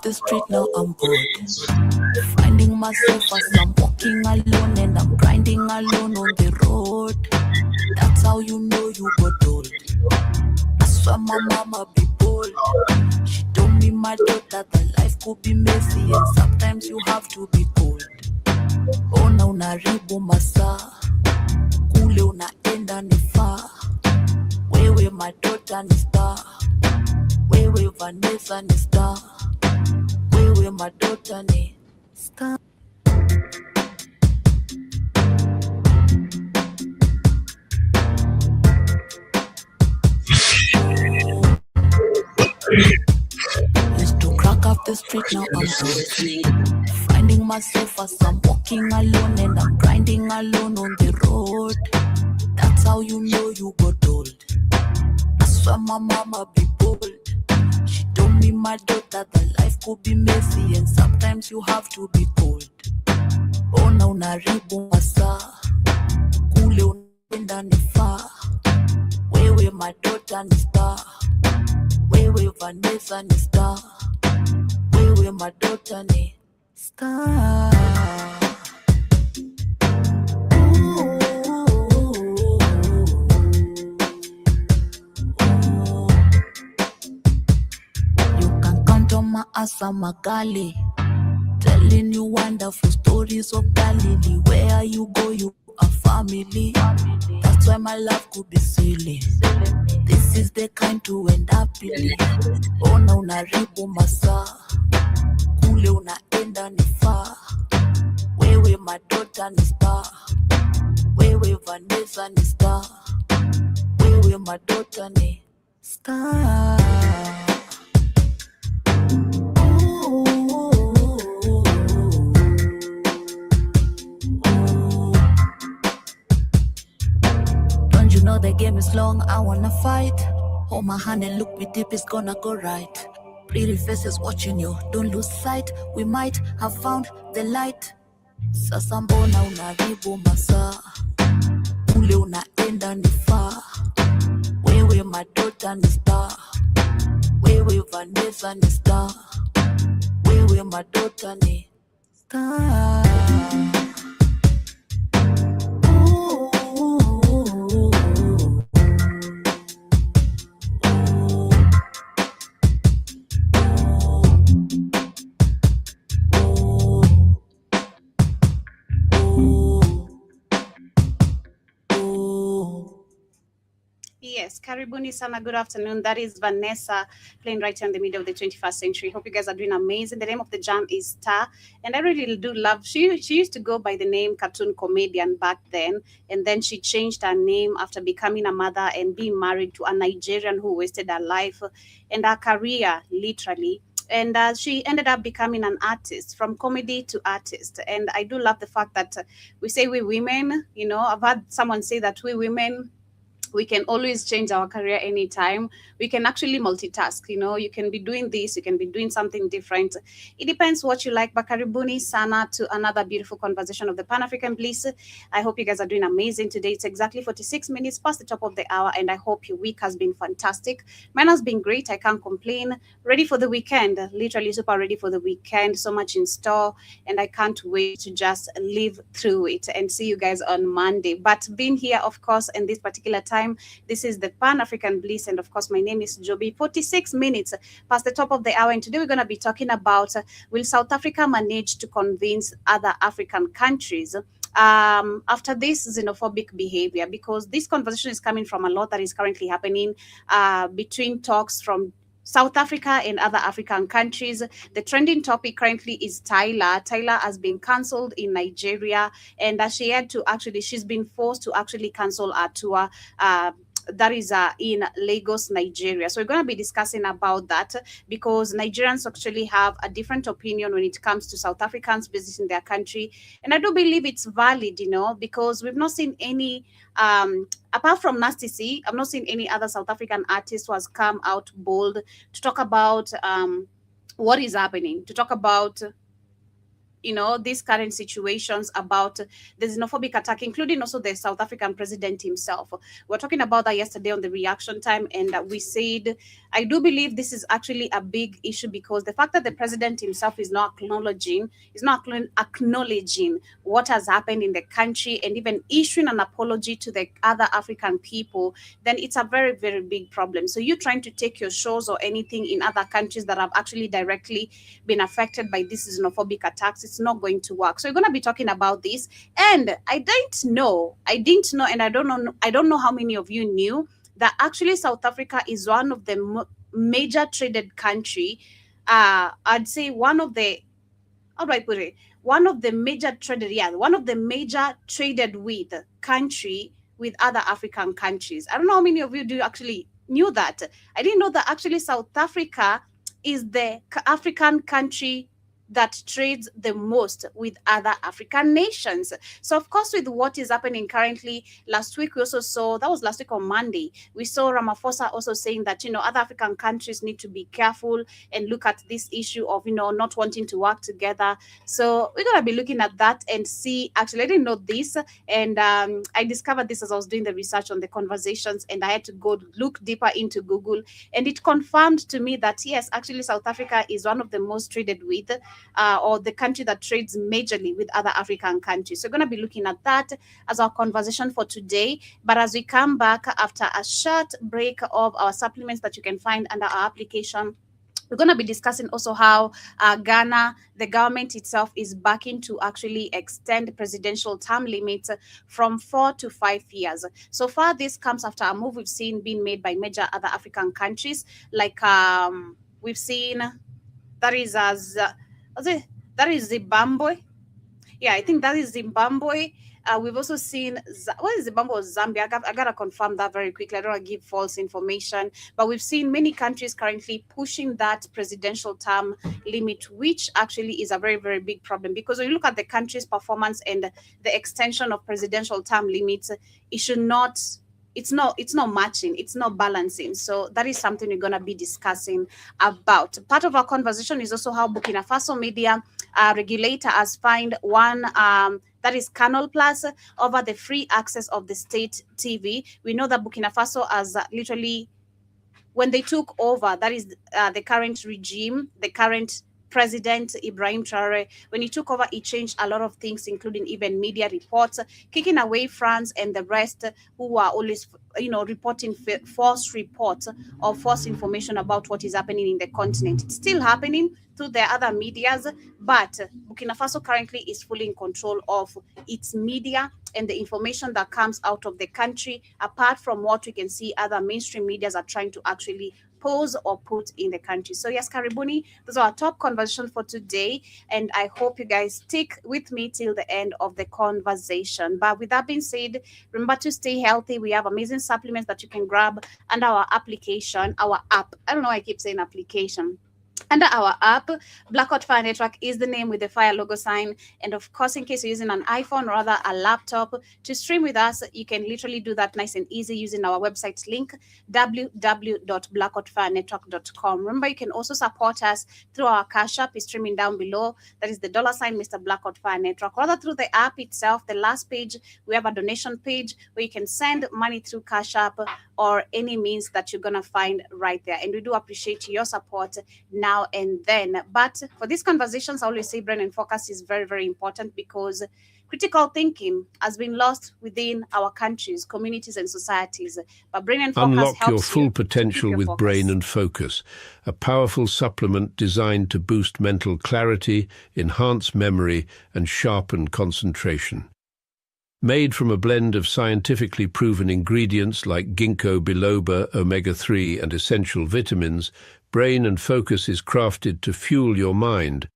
the street, now I'm bored. Finding myself as I'm walking alone and I'm grinding alone on the road. That's how you know you got old. I swear my mama be bold. She told me, my daughter, that life could be messy and sometimes you have to be cold. Ona unaribu masaa, kule unaenda ni far. Wewe my daughter ni star, wewe Vanessa ni star, wewe my daughter ni star. Used to crack up the street, now I'm bored. Finding myself as I'm walking alone and I'm grinding alone on the road. That's how you know you got old. I swear my mama be bold. She told me, my daughter, that life could be messy and sometimes you have to be cold. Ona unaribu masaa, kule unaenda ni far. Wewe my daughter ni star, wewe Vanessa ni star, wewe my daughter ni star. You can count on my ass and my galley, telling you wonderful stories of Galilee. Where you go, you are family. That's why my love could be silly. This is the kind to end happily. Ona unaribu masaa, kule unaenda ni far. Wewe my daughter ni star, wewe Vanessa ni star, wewe my daughter ni star. Don't you know the game is long? I wanna fight. Hold my hand and look me deep, it's gonna go right. Pretty faces watching you, don't lose sight. We might have found the light. Sasa mbona unaribu masaa, kule unaenda ni far. Wewe my daughter ni star, wewe Vanessa ni star, wewe my daughter ni star. Yes, karibuni sana, good afternoon. That is Vanessa playing right here in the middle of the 21st century. Hope you guys are doing amazing. The name of the jam is Star, and I really do love, she used to go by the name Cartoon Comedian back then, and then she changed her name after becoming a mother and being married to a Nigerian who wasted her life and her career, literally. And she ended up becoming an artist, from comedy to artist. And I do love the fact that we say we women, you know, I've had someone say that we women, we can always change our career anytime. We can actually multitask, you know, you can be doing this, you can be doing something different. It depends what you like. But karibuni sana to another beautiful conversation of the Pan-African Bliss. I hope you guys are doing amazing today. It's exactly 46 minutes past the top of the hour, and I hope your week has been fantastic. Mine has been great. I can't complain. Ready for the weekend, literally super ready for the weekend. So much in store, and I can't wait to just live through it and see you guys on Monday. But being here, of course, in this particular time, this is the Pan-African Bliss, and of course my name is Joby. 46 minutes past the top of the hour, and today we're going to be talking about will South Africa manage to convince other African countries after this xenophobic behavior? Because this conversation is coming from a lot that is currently happening between talks from South Africa and other African countries. The trending topic currently is Tyler. Tyler has been cancelled in Nigeria, and she's been forced to actually cancel her tour. That is in Lagos, Nigeria. So we're going to be discussing about that, because Nigerians actually have a different opinion when it comes to South Africans visiting their country. And I do believe it's valid, you know, because we've not seen any, apart from Nasty C, I've not seen any other South African artist who has come out bold to talk about what is happening, to talk about these current situations about the xenophobic attack, including also the South African president himself. We were talking about that yesterday on the reaction time, and we said, I do believe this is actually a big issue because the fact that the president himself is not acknowledging what has happened in the country and even issuing an apology to the other African people, then it's a very, very big problem. So you trying to take your shows or anything in other countries that have actually directly been affected by these xenophobic attacks, it's not going to work. So we're going to be talking about this. And I didn't know, and I don't know how many of you knew that actually South Africa is one of the major traded country. I'd say one of the, how do I put it? One of the major traded with country with other African countries. I don't know how many of you do actually knew that. I didn't know that actually South Africa is the African country that trades the most with other African nations. So, of course, with what is happening currently, last week we also saw, that was last week on Monday, we saw Ramaphosa also saying that, other African countries need to be careful and look at this issue of, not wanting to work together. So we're going to be looking at that and see, actually, I didn't know this. And I discovered this as I was doing the research on the conversations, and I had to go look deeper into Google. And it confirmed to me that, yes, actually, South Africa is one of the most traded with, or the country that trades majorly with other African countries. So we're going to be looking at that as our conversation for today. But as we come back after a short break of our supplements that you can find under our application, we're going to be discussing also how Ghana, the government itself, is backing to actually extend presidential term limits from 4 to 5 years. So far, this comes after a move we've seen being made by major other African countries, like we've seen that is Zimbabwe. Yeah, I think that is Zimbabwe. We've also seen, what is Zimbabwe or Zambia? I gotta confirm that very quickly. I don't want to give false information. But we've seen many countries currently pushing that presidential term limit, which actually is a very, very big problem. Because when you look at the country's performance and the extension of presidential term limits, it's not matching, it's not balancing. So that is something we're going to be discussing about. Part of our conversation is also how Burkina Faso media regulator has fined one, that is Canal Plus, over the free access of the state TV. We know that Burkina Faso has literally, when they took over, that is the current regime, the current President Ibrahim Traore, when he took over, he changed a lot of things, including even media reports, kicking away France and the rest who were always, reporting false reports or false information about what is happening in the continent. It's still happening through the other medias, but Burkina Faso currently is fully in control of its media and the information that comes out of the country, apart from what we can see other mainstream medias are trying to actually pose or put in the country. So yes, Karibuni, those are our top conversation for today, and I hope you guys stick with me till the end of the conversation. But with that being said, remember to stay healthy. We have amazing supplements that you can grab under our application, our app. I don't know why I keep saying application. Under our app, Blackout Fire Network is the name with the fire logo sign. And of course, in case you're using an iPhone or rather a laptop to stream with us, you can literally do that nice and easy using our website link, www.blackoutfirenetwork.com. Remember, you can also support us through our Cash App, is streaming down below. That is the $ Mr. Blackout Fire Network. Rather, through the app itself, the last page, we have a donation page where you can send money through Cash App or any means that you're going to find right there. And we do appreciate your support now and then. But for these conversations, I always say brain and focus is very, very important, because critical thinking has been lost within our countries, communities, and societies. But brain and focus Unlock helps your full you potential keep your with focus. Brain and Focus, a powerful supplement designed to boost mental clarity, enhance memory, and sharpen concentration. Made from a blend of scientifically proven ingredients like ginkgo biloba, omega-3, and essential vitamins, Brain and Focus is crafted to fuel your mind.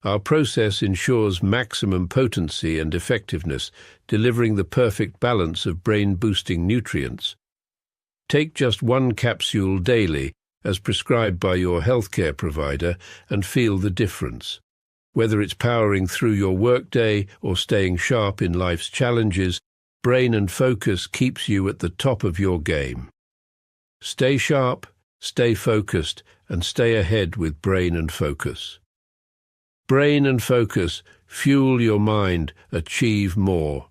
Our process ensures maximum potency and effectiveness, delivering the perfect balance of brain-boosting nutrients. Take just one capsule daily, as prescribed by your healthcare provider, and feel the difference. Whether it's powering through your workday or staying sharp in life's challenges, Brain and Focus keeps you at the top of your game. Stay sharp, stay focused, and stay ahead with Brain and Focus. Brain and focus, fuel your mind, achieve more.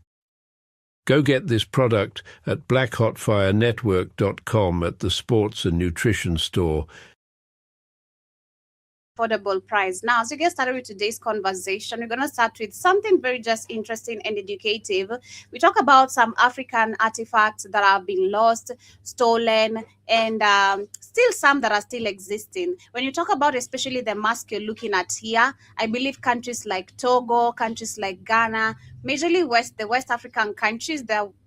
Go get this product at blackhotfirenetwork.com at the sports and nutrition store. Affordable price. Now, as you get started with today's conversation, we're going to start with something very just interesting and educative. We talk about some African artifacts that have been lost, stolen, and still some that are still existing. When you talk about especially the mask you're looking at here, I believe countries like Togo, countries like Ghana, majorly the West African countries,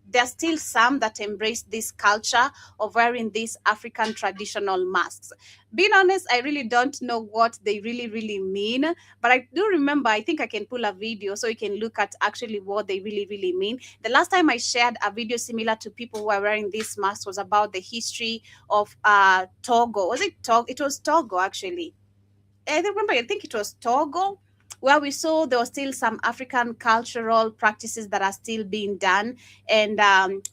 there's still some that embrace this culture of wearing these African traditional masks. Being honest, I really don't know what they really mean, but I do remember, I think I can pull a video so you can look at actually what they really mean. The last time I shared a video similar to people who are wearing these masks was about the history of Togo. Was it Togo? It was Togo, actually. I remember, I think it was Togo, where we saw there were still some African cultural practices that are still being done, and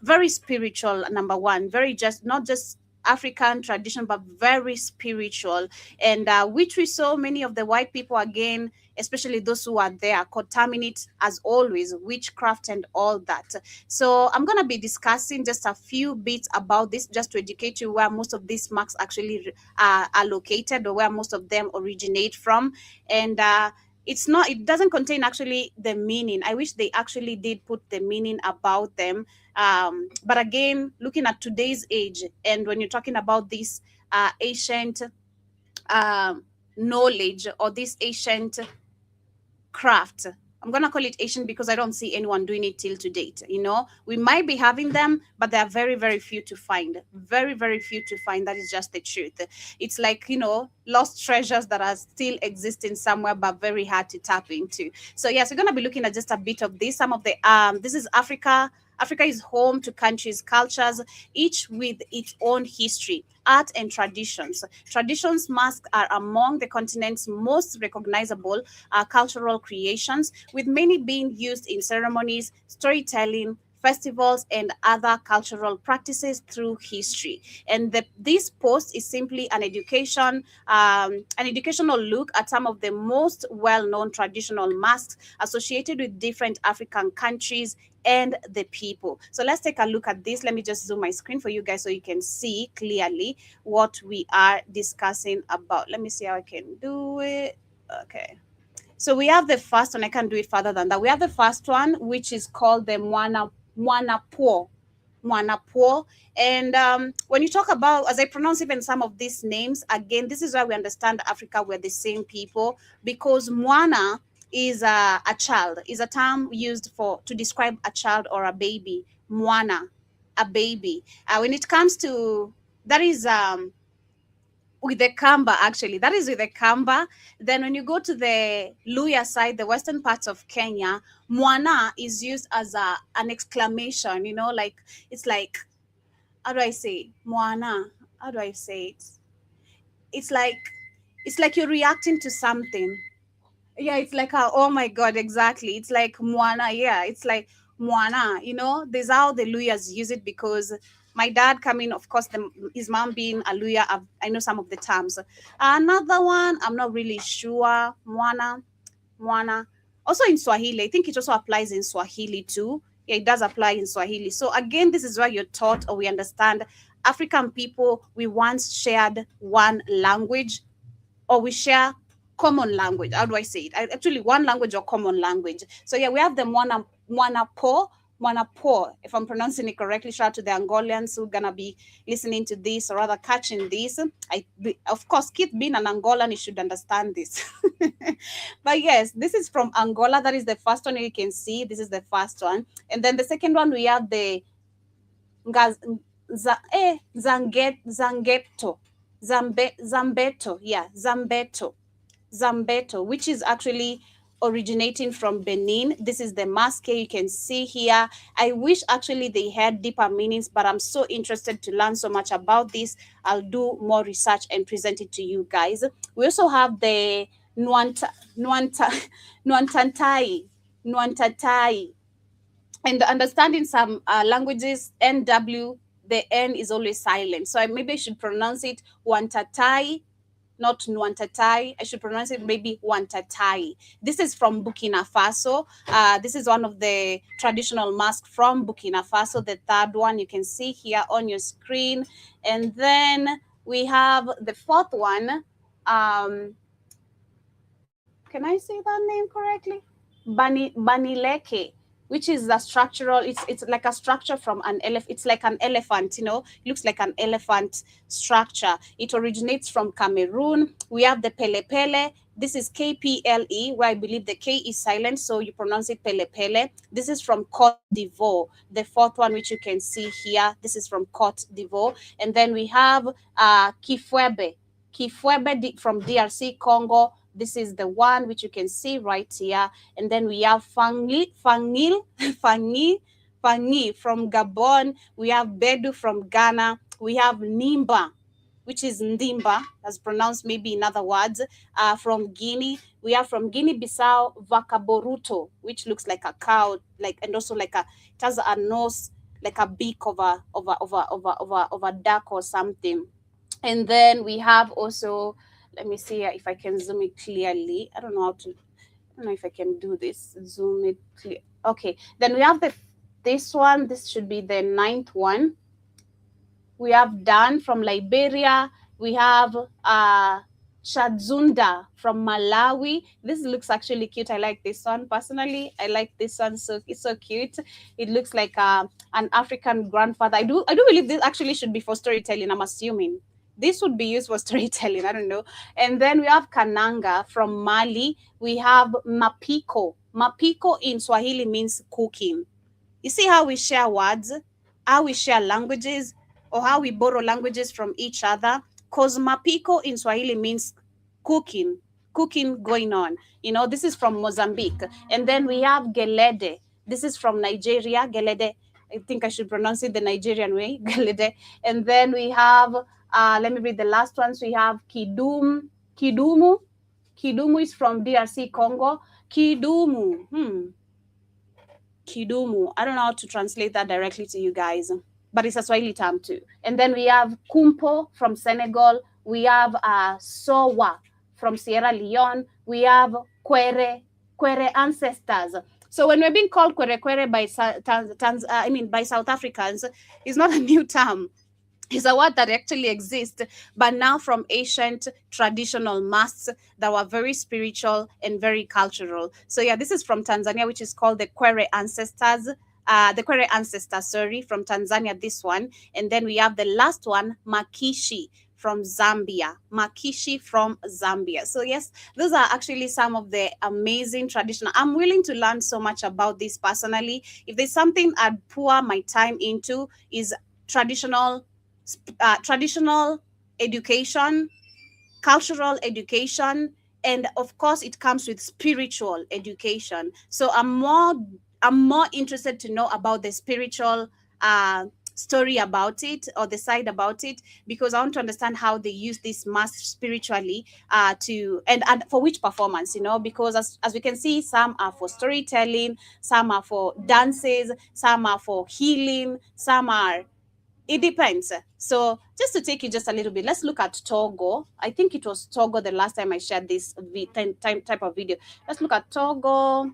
very spiritual, number one, very just, not just African tradition, but very spiritual, and which we saw many of the white people, again, especially those who are there, contaminate, as always, witchcraft and all that. So I'm going to be discussing just a few bits about this, just to educate you where most of these marks actually are located, or where most of them originate from. And it doesn't contain actually the meaning. I wish they actually did put the meaning about them. But again, looking at today's age, and when you're talking about this ancient knowledge, or this ancient craft, I'm going to call it Asian because I don't see anyone doing it till to date. We might be having them, but there are very few to find. Very few to find. That is just the truth. It's like, lost treasures that are still existing somewhere, but very hard to tap into. So yes, we're going to be looking at just a bit of this. Some of the, this is Africa. Africa is home to countries, cultures, each with its own history, art, and traditions. Traditions masks are among the continent's most recognizable cultural creations, with many being used in ceremonies, storytelling, festivals, and other cultural practices through history. And this post is simply an educational look at some of the most well-known traditional masks associated with different African countries and the people. So let's take a look at this. Let me just zoom my screen for you guys so you can see clearly what we are discussing about. Let me see how I can do it. Okay. So we have the first one. I can't do it further than that. We have the first one, which is called the Mwanapo. And when you talk about, as I pronounce even some of these names, again, this is why we understand Africa, we're the same people, because Mwana is a child, is a term used to describe a child or a baby. Mwana, a baby. When it comes to, that is with the Kamba, actually. That is with the Kamba. Then when you go to the Luya side, the western parts of Kenya, Mwana is used as an exclamation, like, it's like, how do I say it? Mwana, how do I say it? It's like you're reacting to something. Yeah, it's like, oh my God, exactly. It's like Mwana. Yeah, it's like Mwana. This is how the Luyas use it, because my dad coming, of course, his mom being a Luya, I know some of the terms. Another one, I'm not really sure. Mwana. Also in Swahili, I think it also applies in Swahili too. Yeah, it does apply in Swahili. So again, this is where you're taught, or we understand, African people, we once shared one language, or we share common language. How do I say it? Actually, one language or common language. So yeah, we have the Mwanapo, if I'm pronouncing it correctly. Shout out to the Angolans who are gonna be listening to this, or rather catching this. Of course, Keith being an Angolan, you should understand this. But yes, this is from Angola. That is the first one you can see. This is the first one. And then the second one, we have the Zambeto, which is actually originating from Benin. This is the mask you can see here. I wish actually they had deeper meanings, but I'm so interested to learn so much about this. I'll do more research and present it to you guys. We also have the Nwantantai. And understanding some languages, NW, the N is always silent. So maybe I should pronounce it Wantatai, not Nwantatai. I should pronounce it maybe Wantatai. This is from Burkina Faso. This is one of the traditional masks from Burkina Faso, the third one you can see here on your screen. And then we have the fourth one. Can I say that name correctly? Banileke, which is a structural, it's like a structure from an elephant. It's like an elephant, you know, it looks like an elephant structure. It originates from Cameroon. We have the Pele Pele. This is KPLE, where I believe the K is silent, so you pronounce it Pele Pele. This is from Cote d'Ivoire, the fourth one, which you can see here. This is from Cote d'Ivoire. And then we have Kifwebe. Kifwebe from DRC Congo. This is the one which you can see right here. And then we have Fangi from Gabon. We have Bedu from Ghana. We have Nimba, which is Ndimba, as pronounced maybe in other words, from Guinea. We have from Guinea-Bissau, Vakaboruto, which looks like a cow, like, and also like it has a nose, like a beak of a duck or something. And then we have also, let me see if I can zoom it clearly. I don't know if I can do this. Zoom it clear. Okay. Then we have this one. This should be the ninth one. We have Dan from Liberia. We have Shadzunda from Malawi. This looks actually cute. I like this one personally. I like this one. So it's so cute. It looks like an African grandfather. I do believe this actually should be for storytelling. I'm assuming this would be used for storytelling. I don't know. And then we have Kananga from Mali. We have Mapiko. Mapiko in Swahili means cooking. You see how we share words, how we share languages, or how we borrow languages from each other? Because Mapiko in Swahili means cooking going on. You know, this is from Mozambique. And then we have Gelede. This is from Nigeria. Gelede. I think I should pronounce it the Nigerian way. Gelede. And then we have, let me read the last ones. We have Kidumu. Kidumu is from DRC Congo. Kidumu. Kidumu. I don't know how to translate that directly to you guys, but it's a Swahili term too. And then we have Kumpo from Senegal. We have Sowa from Sierra Leone. We have Kwere ancestors. So when we're being called Kwere by South Africans, it's not a new term. It's a word that actually exists, but now from ancient traditional masks that were very spiritual and very cultural. So yeah, this is from Tanzania, which is called the Kwere ancestors. From Tanzania, this one. And then we have the last one, Makishi from Zambia. So yes, those are actually some of the amazing traditional. I'm willing to learn so much about this personally. If there's something I'd pour my time into, is traditional education, cultural education, and of course it comes with spiritual education. So I'm more interested to know about the spiritual story about it, or the side about it, because I want to understand how they use this mask spiritually and for which performance, you know, because as we can see, some are for storytelling, some are for dances, some are for healing, it depends. So just to take you just a little bit, let's look at Togo. I think it was Togo the last time I shared this type of video. Let's look at Togo.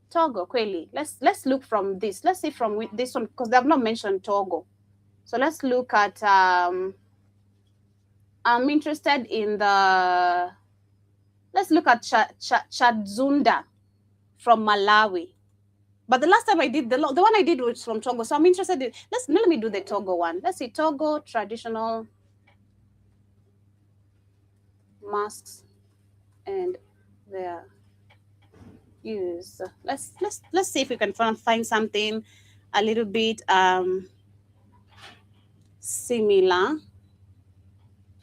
Togo, Kweli. Let's look from this. Let's see from this one, because they have not mentioned Togo. So let's look at, I'm interested in let's look at Chadzunda from Malawi. But the last time I did, the one I did was from Togo. So I'm interested in, let me do the Togo one. Let's see, Togo traditional masks and their use. Let's see if we can find something a little bit similar.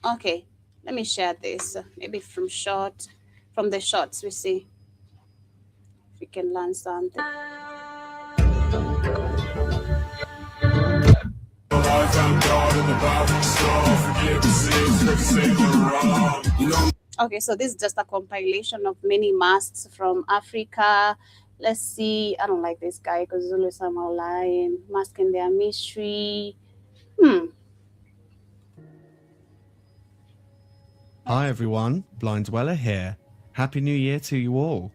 Okay, let me share this. Maybe from the shots we see if we can learn something. Okay, so this is just a compilation of many masks from Africa. Let's see. I don't like this guy because Zulu somehow lying. Mask in their mystery. Hi everyone, Blind Dweller here. Happy New Year to you all.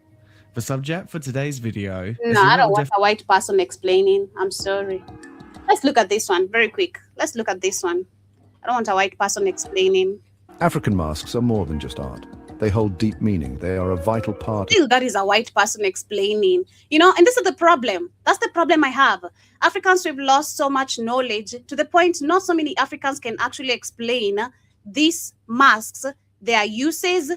The subject for today's video is No, a I don't little want a white person explaining. I'm sorry. Let's look at this one very quick. Let's look at this one. I don't want a white person explaining. African masks are more than just art. They hold deep meaning. They are a vital part. Still, that is a white person explaining. And this is the problem. That's the problem I have. Africans, we've lost so much knowledge to the point not so many Africans can actually explain these masks, their uses,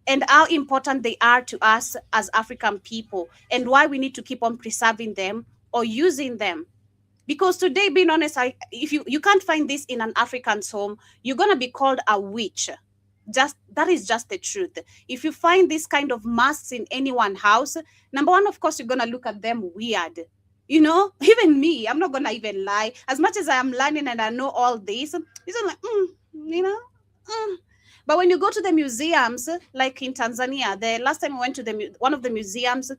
and how important they are to us as African people, and why we need to keep on preserving them or using them. Because today, being honest, if you can't find this in an African's home, you're gonna be called a witch. That is just the truth. If you find this kind of masks in anyone's house, number one, of course, you're gonna look at them weird. Even me, I'm not gonna even lie. As much as I am learning and I know all this, it's like, But when you go to the museums, like in Tanzania, the last time we went to one of the museums,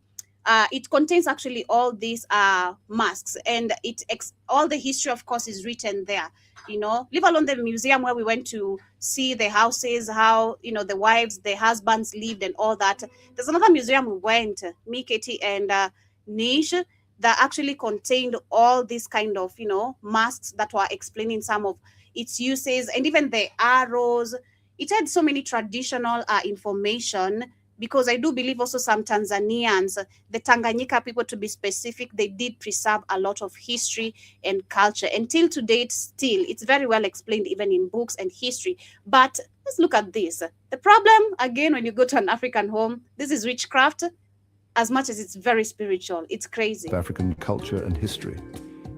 it contains actually all these masks, and all the history, of course, is written there. Leave alone the museum where we went to see the houses, how the wives, the husbands lived, and all that. There's another museum we went, me, Katie, and Nish, that actually contained all these kind of masks that were explaining some of its uses, and even the arrows. It had so many traditional information, because I do believe also some Tanzanians, the Tanganyika people to be specific, they did preserve a lot of history and culture. Until today, it's very well explained even in books and history. But let's look at this. The problem, again, when you go to an African home, this is witchcraft as much as it's very spiritual. It's crazy. African culture and history.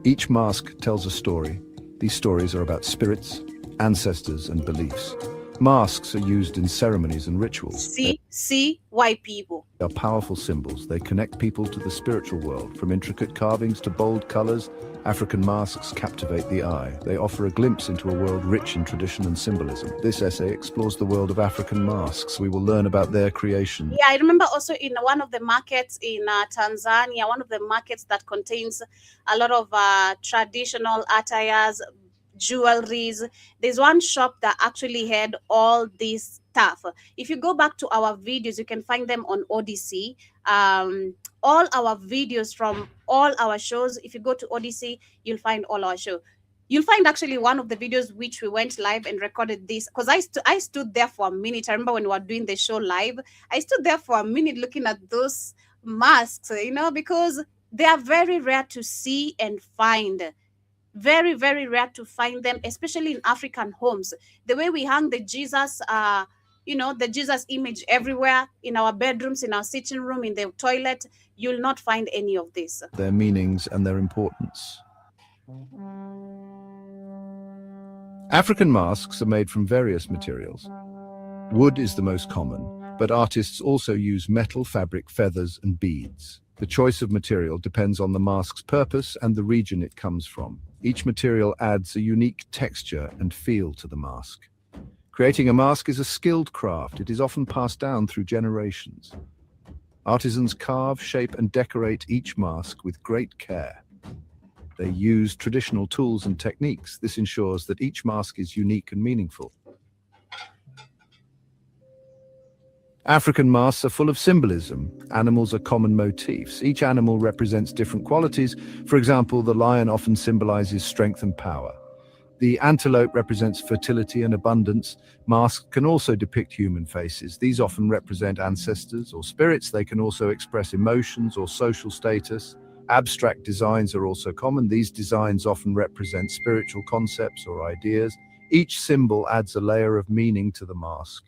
Each mask tells a story. These stories are about spirits, ancestors, and beliefs. Masks are used in ceremonies and rituals. See why people. They are powerful symbols. They connect people to the spiritual world. From intricate carvings to bold colors, African masks captivate the eye. They offer a glimpse into a world rich in tradition and symbolism. This essay explores the world of African masks. We will learn about their creation. Yeah, I remember also in one of the markets in Tanzania, one of the markets that contains a lot of traditional attires, jewelries. There's one shop that actually had all this stuff. If you go back to our videos, you can find them on Odyssey. All our videos from all our shows, if you go to Odyssey, you'll find all our show. You'll find actually one of the videos which we went live and recorded this, because I stood there for a minute. I remember when we were doing the show live, I stood there for a minute looking at those masks, because they are very rare to see and find. Very, very rare to find them, especially in African homes. The way we hang the Jesus, the Jesus image everywhere, in our bedrooms, in our sitting room, in the toilet, you'll not find any of this. Their meanings and their importance. African masks are made from various materials. Wood is the most common, but artists also use metal, fabric, feathers, and beads. The choice of material depends on the mask's purpose and the region it comes from. Each material adds a unique texture and feel to the mask. Creating a mask is a skilled craft. It is often passed down through generations. Artisans carve, shape, and decorate each mask with great care. They use traditional tools and techniques. This ensures that each mask is unique and meaningful. African masks are full of symbolism. Animals are common motifs. Each animal represents different qualities. For example, the lion often symbolizes strength and power. The antelope represents fertility and abundance. Masks can also depict human faces. These often represent ancestors or spirits. They can also express emotions or social status. Abstract designs are also common. These designs often represent spiritual concepts or ideas. Each symbol adds a layer of meaning to the mask.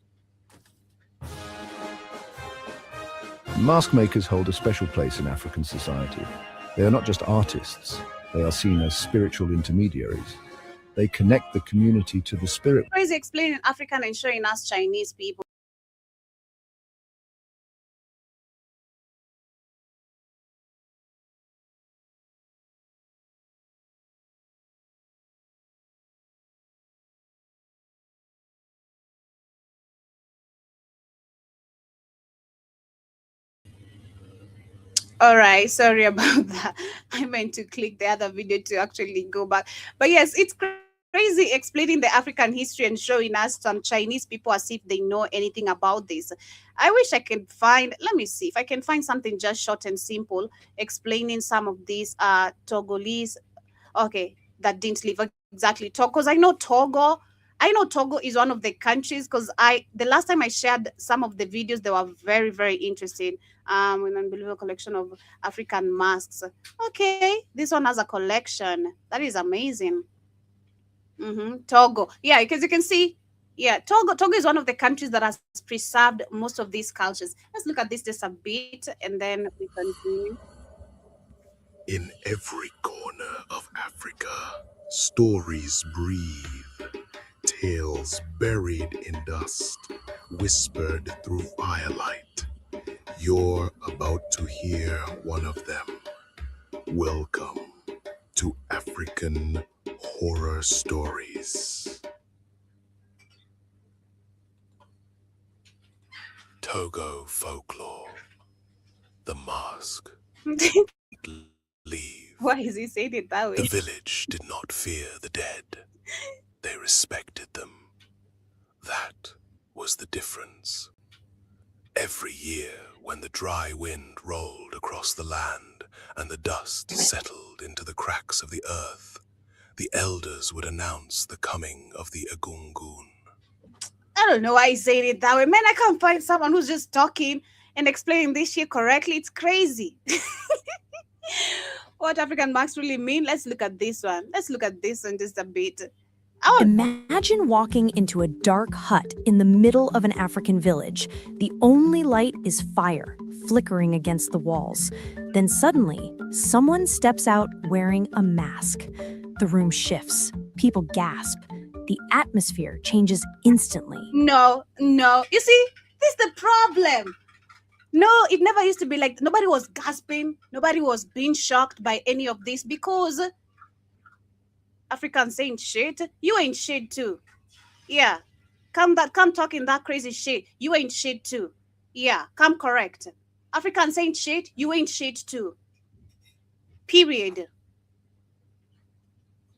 Mask makers hold a special place in African society. They are not just artists, they are seen as spiritual intermediaries. They connect the community to the spirit. Crazy explaining African and showing us Chinese people. All right, sorry about that. I meant to click the other video to actually go back. But yes, it's crazy explaining the African history and showing us some Chinese people as if they know anything about this. I wish I could find, let me see if I can find something just short and simple explaining some of these Togolese, okay, that didn't live exactly Togo. Because I know Togo is one of the countries, because the last time I shared some of the videos, they were very, very interesting. With an unbelievable collection of African masks. Okay, this one has a collection. That is amazing. Togo. Yeah, because you can see, yeah, Togo is one of the countries that has preserved most of these cultures. Let's look at this just a bit and then we continue. In every corner of Africa, stories breathe, tales buried in dust, whispered through firelight. You're about to hear one of them. Welcome to African Horror Stories. Togo folklore. The mask. Leave. Why is he saying it that way? The village did not fear the dead. They respected them. That was the difference. Every year, when the dry wind rolled across the land and the dust settled into the cracks of the earth, the elders would announce the coming of the Egungun. I don't know why he's saying it that way. Man, I can't find someone who's just talking and explaining this shit correctly. It's crazy. What African marks really mean? Let's look at this one. Let's look at this one just a bit. Imagine walking into a dark hut in the middle of an African village. The only light is fire flickering against the walls. Then suddenly, someone steps out wearing a mask. The room shifts. People gasp. The atmosphere changes instantly. No. You see, this is the problem. No, it never used to be like, nobody was gasping. Nobody was being shocked by any of this because Africans ain't shit. You ain't shit too. Yeah. Come talking that crazy shit. You ain't shit too. Yeah, come correct. Africans ain't shit. You ain't shit too. Period.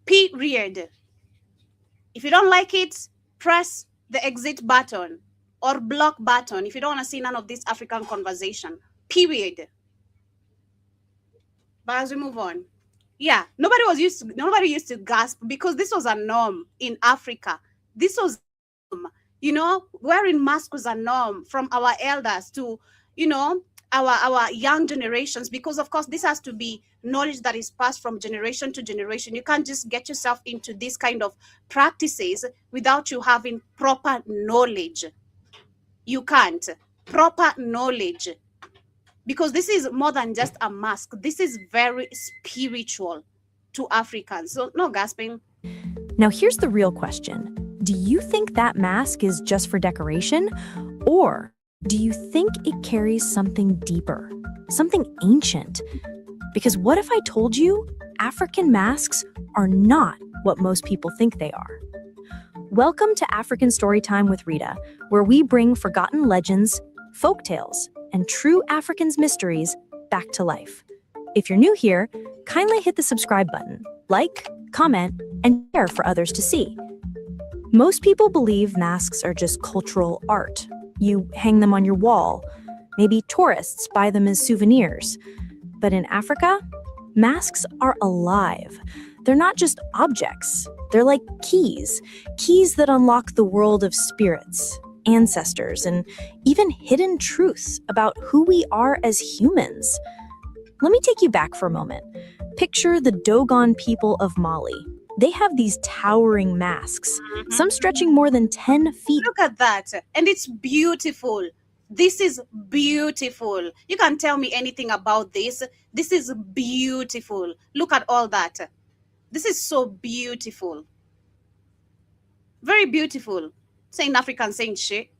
Period. If you don't like it, press the exit button or block button if you don't want to see none of this African conversation. Period. But as we move on. Yeah, nobody used to gasp because this was a norm in Africa. This was, wearing masks was a norm from our elders to, our young generations, because of course this has to be knowledge that is passed from generation to generation. You can't just get yourself into this kind of practices without you having proper knowledge. You can't. Proper knowledge. Because this is more than just a mask. This is very spiritual to Africans. So no gasping. Now here's the real question. Do you think that mask is just for decoration? Or do you think it carries something deeper, something ancient? Because what if I told you African masks are not what most people think they are? Welcome to African Storytime with Rita, where we bring forgotten legends, folktales, and true Africans' mysteries back to life. If you're new here, kindly hit the subscribe button, like, comment, and share for others to see. Most people believe masks are just cultural art. You hang them on your wall. Maybe tourists buy them as souvenirs. But in Africa, masks are alive. They're not just objects. They're like keys that unlock the world of spirits, ancestors, and even hidden truths about who we are as humans. Let me take you back for a moment. Picture the Dogon people of Mali. They have these towering masks, some stretching more than 10 feet. Look at that. And it's beautiful. This is beautiful. You can't tell me anything about this. This is beautiful. Look at all that. This is so beautiful. Very beautiful. Saying African saying shit.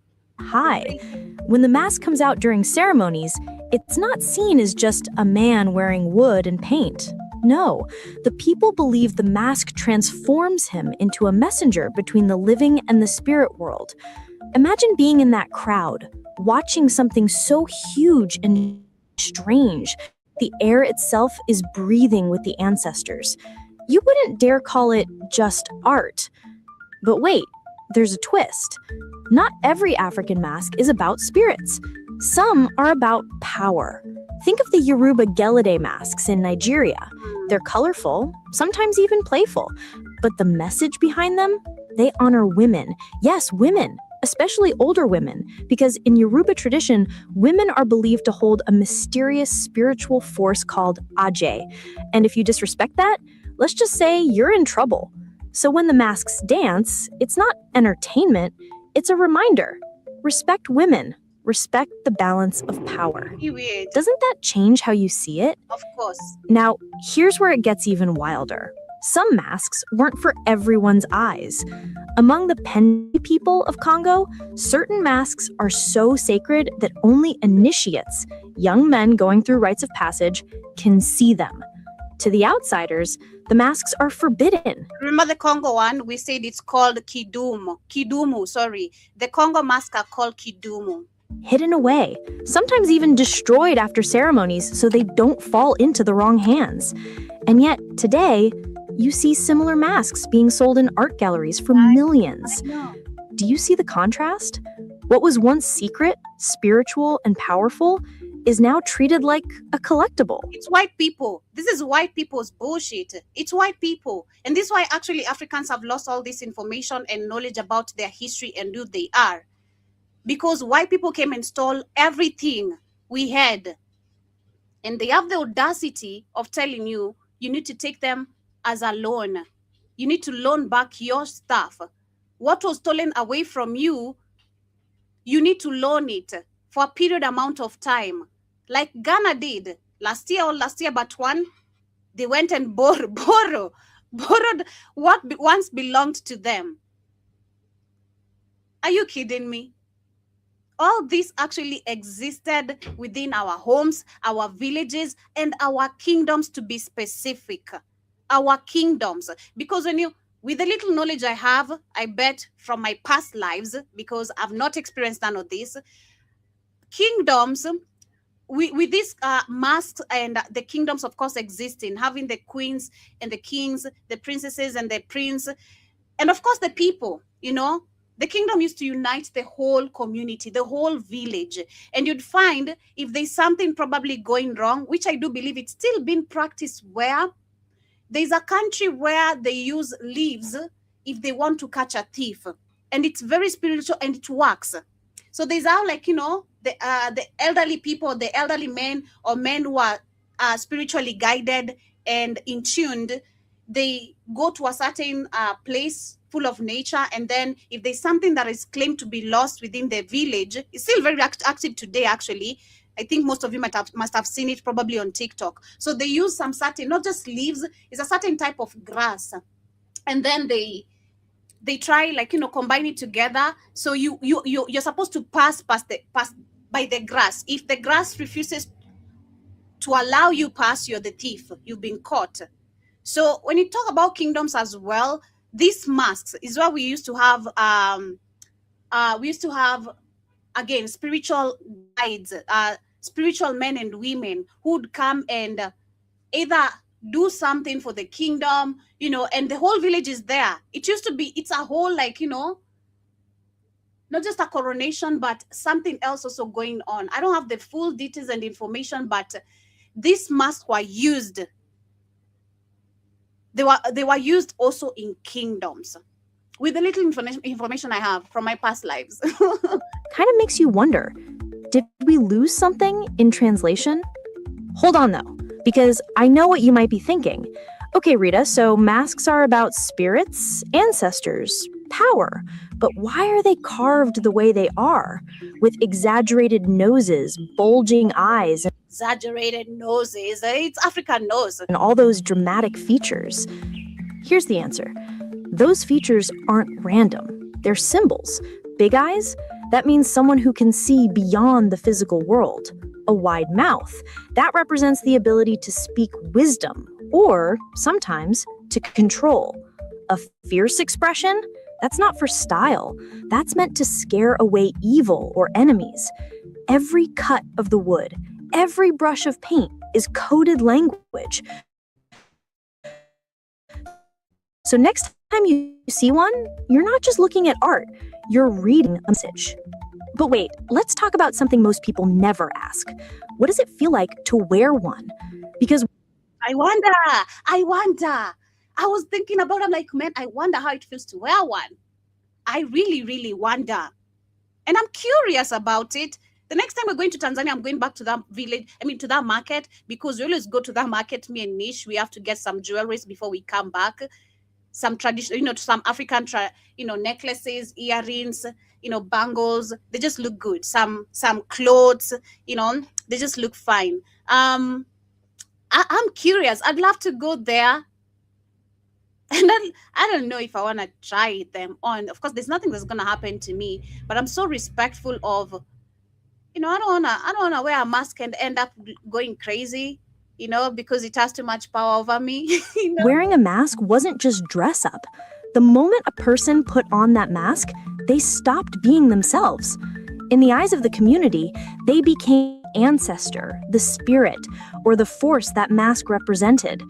Hi. When the mask comes out during ceremonies, it's not seen as just a man wearing wood and paint. No, the people believe the mask transforms him into a messenger between the living and the spirit world. Imagine being in that crowd, watching something so huge and strange. The air itself is breathing with the ancestors. You wouldn't dare call it just art. But wait, there's a twist. Not every African mask is about spirits. Some are about power. Think of the Yoruba Gelede masks in Nigeria. They're colorful, sometimes even playful. But the message behind them? They honor women. Yes, women, especially older women, because in Yoruba tradition, women are believed to hold a mysterious spiritual force called Aje. And if you disrespect that, let's just say you're in trouble. So when the masks dance, it's not entertainment, it's a reminder. Respect women. Respect the balance of power. Period. Doesn't that change how you see it? Of course. Now, here's where it gets even wilder. Some masks weren't for everyone's eyes. Among the Pende people of Congo, certain masks are so sacred that only initiates, young men going through rites of passage, can see them. To the outsiders, the masks are forbidden. Remember the Congo one? We said it's called Kidumu, sorry. The Congo masks are called Kidumu. Hidden away, sometimes even destroyed after ceremonies so they don't fall into the wrong hands. And yet, today, you see similar masks being sold in art galleries for millions. Do you see the contrast? What was once secret, spiritual, and powerful is now treated like a collectible. It's white people. This is white people's bullshit. It's white people. And this is why actually Africans have lost all this information and knowledge about their history and who they are. Because white people came and stole everything we had. And they have the audacity of telling you, you need to take them as a loan. You need to loan back your stuff. What was stolen away from you, you need to loan it for a period amount of time. Like Ghana did last year, but one, they went and borrowed what once belonged to them. Are you kidding me? All this actually existed within our homes, our villages, and our kingdoms, to be specific. Our kingdoms. Because with the little knowledge I have, I bet from my past lives, because I've not experienced none of this, kingdoms, with these masks and the kingdoms, of course, existing, having the queens and the kings, the princesses and the prince, and of course the people, the kingdom used to unite the whole community, the whole village. And you'd find if there's something probably going wrong, which I do believe it's still being practiced, where there's a country where they use leaves if they want to catch a thief. And it's very spiritual and it works. So there's how, the elderly people, the elderly men or men who are spiritually guided and in tuned, they go to a certain place full of nature, and then if there's something that is claimed to be lost within the village, it's still very active today, actually. I think most of you must have seen it probably on TikTok. So they use some certain, not just leaves, it's a certain type of grass. And then they try combine it together. So you're supposed to pass by the grass. If the grass refuses to allow you pass, you're the thief. You've been caught. So when you talk about kingdoms as well, these masks is what we used to have. Again, spiritual guides, spiritual men and women who'd come and either do something for the kingdom, and the whole village is there. It used to be, it's a whole not just a coronation, but something else also going on. I don't have the full details and information, but these masks were used. They were used also in kingdoms. With the little information I have from my past lives. Kind of makes you wonder, did we lose something in translation? Hold on though, because I know what you might be thinking. Okay, Rita, so masks are about spirits, ancestors, power, but why are they carved the way they are? With exaggerated noses, bulging eyes, Exaggerated noses, it's African nose. And all those dramatic features. Here's the answer. Those features aren't random. They're symbols. Big eyes? That means someone who can see beyond the physical world. A wide mouth. That represents the ability to speak wisdom, or sometimes to control. A fierce expression? That's not for style. That's meant to scare away evil or enemies. Every cut of the wood, every brush of paint is coded language. So next time you see one, you're not just looking at art, you're reading a message. But wait, let's talk about something most people never ask. What does it feel like to wear one? Because I wonder. I was thinking about it. I'm like, man, I wonder how it feels to wear one. I really, really wonder. And I'm curious about it. The next time we're going to Tanzania, I'm going back to that village, to that market, because we always go to that market, me and Nish. We have to get some jewelries before we come back. Some traditional, some African, necklaces, earrings, bangles. They just look good. Some clothes, they just look fine. I'm curious. I'd love to go there. And I don't know if I want to try them on. Of course, there's nothing that's going to happen to me, but I'm so respectful of, I don't want to wear a mask and end up going crazy, because it has too much power over me. wearing a mask wasn't just dress up. The moment a person put on that mask, they stopped being themselves. In the eyes of the community, they became ancestor, the spirit, or the force that mask represented.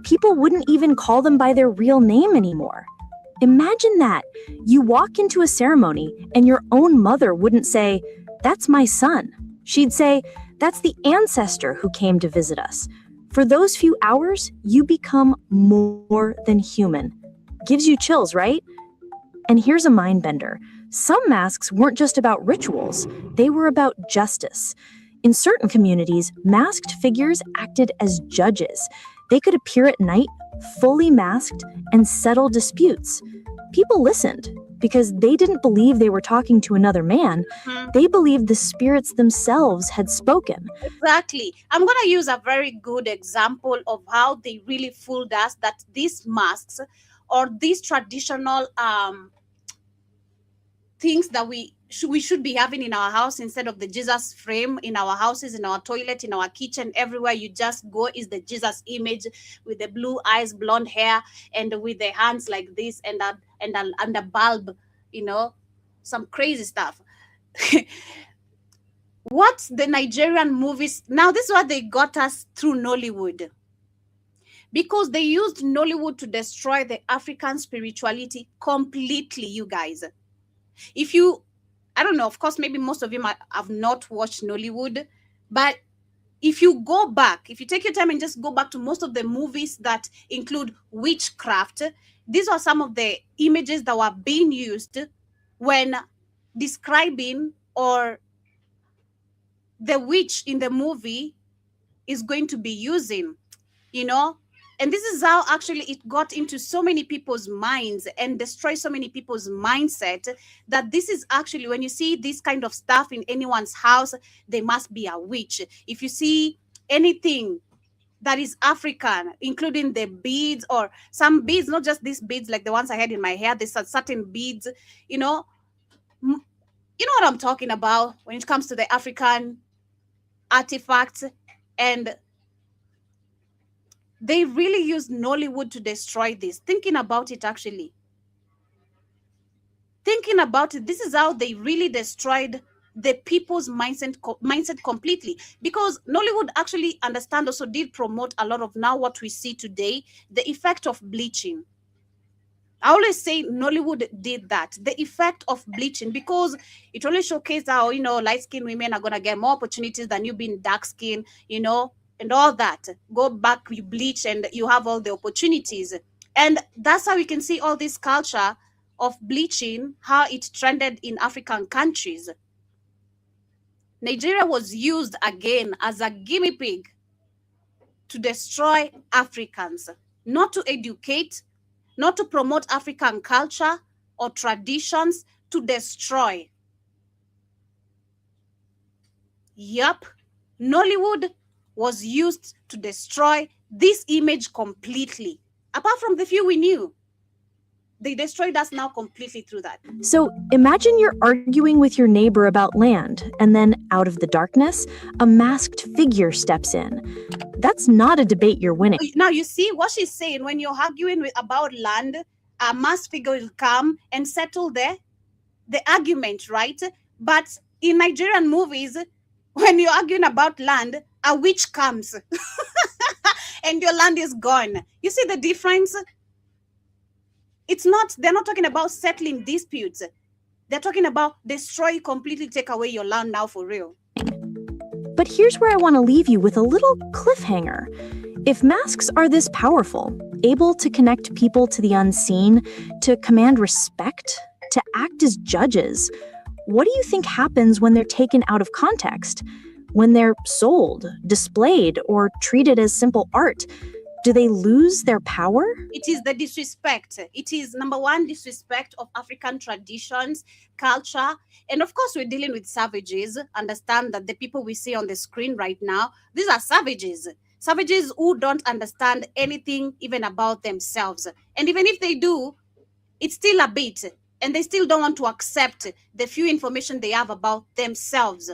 People wouldn't even call them by their real name anymore. Imagine that. You walk into a ceremony and your own mother wouldn't say, "That's my son." She'd say, "That's the ancestor who came to visit us." For those few hours, you become more than human. Gives you chills, right? And here's a mind bender. Some masks weren't just about rituals, they were about justice. In certain communities, masked figures acted as judges. They could appear at night, fully masked, and settle disputes. People listened because they didn't believe they were talking to another man. They believed the spirits themselves had spoken. Exactly. I'm going to use a very good example of how they really fooled us, that these masks or these traditional things that we should be having in our house instead of the Jesus frame in our houses, in our toilet, in our kitchen, everywhere you just go is the Jesus image with the blue eyes, blonde hair, and with the hands like this, and a bulb, some crazy stuff. What the Nigerian movies, now this is what they got us through Nollywood, because they used Nollywood to destroy the African spirituality completely, you guys. If you, I don't know, of course, maybe most of you might have not watched Nollywood, but if you go back, if you take your time and just go back to most of the movies that include witchcraft, these are some of the images that were being used when describing or the witch in the movie is going to be using, and this is how actually it got into so many people's minds and destroyed so many people's mindset, that this is actually, when you see this kind of stuff in anyone's house, they must be a witch. If you see anything that is African, including the beads or some beads, not just these beads like the ones I had in my hair, there's certain beads, you know what I'm talking about when it comes to the African artifacts. And they really used Nollywood to destroy this. Thinking about it, this is how they really destroyed the people's mindset completely. Because Nollywood actually also did promote a lot of now what we see today, the effect of bleaching. I always say Nollywood did that, the effect of bleaching, because it only showcased how, light-skinned women are going to get more opportunities than you being dark-skinned, and all that. Go back, you bleach, and you have all the opportunities. And that's how you can see all this culture of bleaching, how it trended in African countries. Nigeria was used again as a guinea pig to destroy Africans, not to educate, not to promote African culture or traditions, to destroy. Yup, Nollywood was used to destroy this image completely. Apart from the few we knew, they destroyed us now completely through that. So imagine you're arguing with your neighbor about land, and then out of the darkness, a masked figure steps in. That's not a debate you're winning. Now you see what she's saying. When you're arguing about land, a masked figure will come and settle the argument, right? But in Nigerian movies, when you're arguing about land, a witch comes and your land is gone. You see the difference? they're not talking about settling disputes. They're talking about destroy, completely take away your land now for real. But here's where I want to leave you with a little cliffhanger. If masks are this powerful, able to connect people to the unseen, to command respect, to act as judges, what do you think happens when they're taken out of context? When they're sold, displayed, or treated as simple art? Do they lose their power? It is the disrespect. It is, number one, disrespect of African traditions, culture. And of course, we're dealing with savages. Understand that the people we see on the screen right now, these are savages. Savages who don't understand anything even about themselves. And even if they do, it's still a bit. And they still don't want to accept the few information they have about themselves.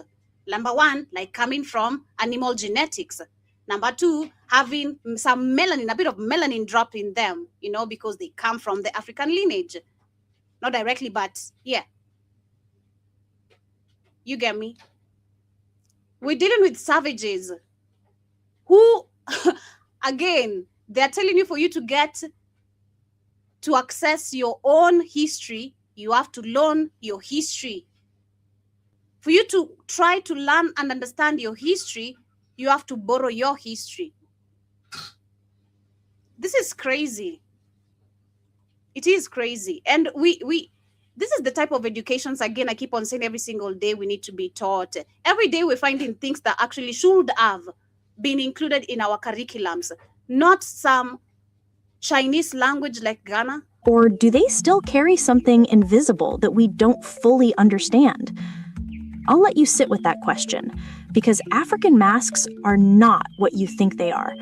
Number one, like coming from animal genetics. Number two, having some melanin, a bit of melanin dropped in them, because they come from the African lineage. Not directly, but yeah. You get me? We're dealing with savages who, again, they're telling you for you to access your own history, you have to learn your history. For you to try to learn and understand your history, you have to borrow your history. This is crazy. It is crazy. And this is the type of educations, again, I keep on saying every single day we need to be taught. Every day we're finding things that actually should have been included in our curriculums, not some Chinese language like Ghana. Or do they still carry something invisible that we don't fully understand? I'll let you sit with that question, because African masks are not what you think they are.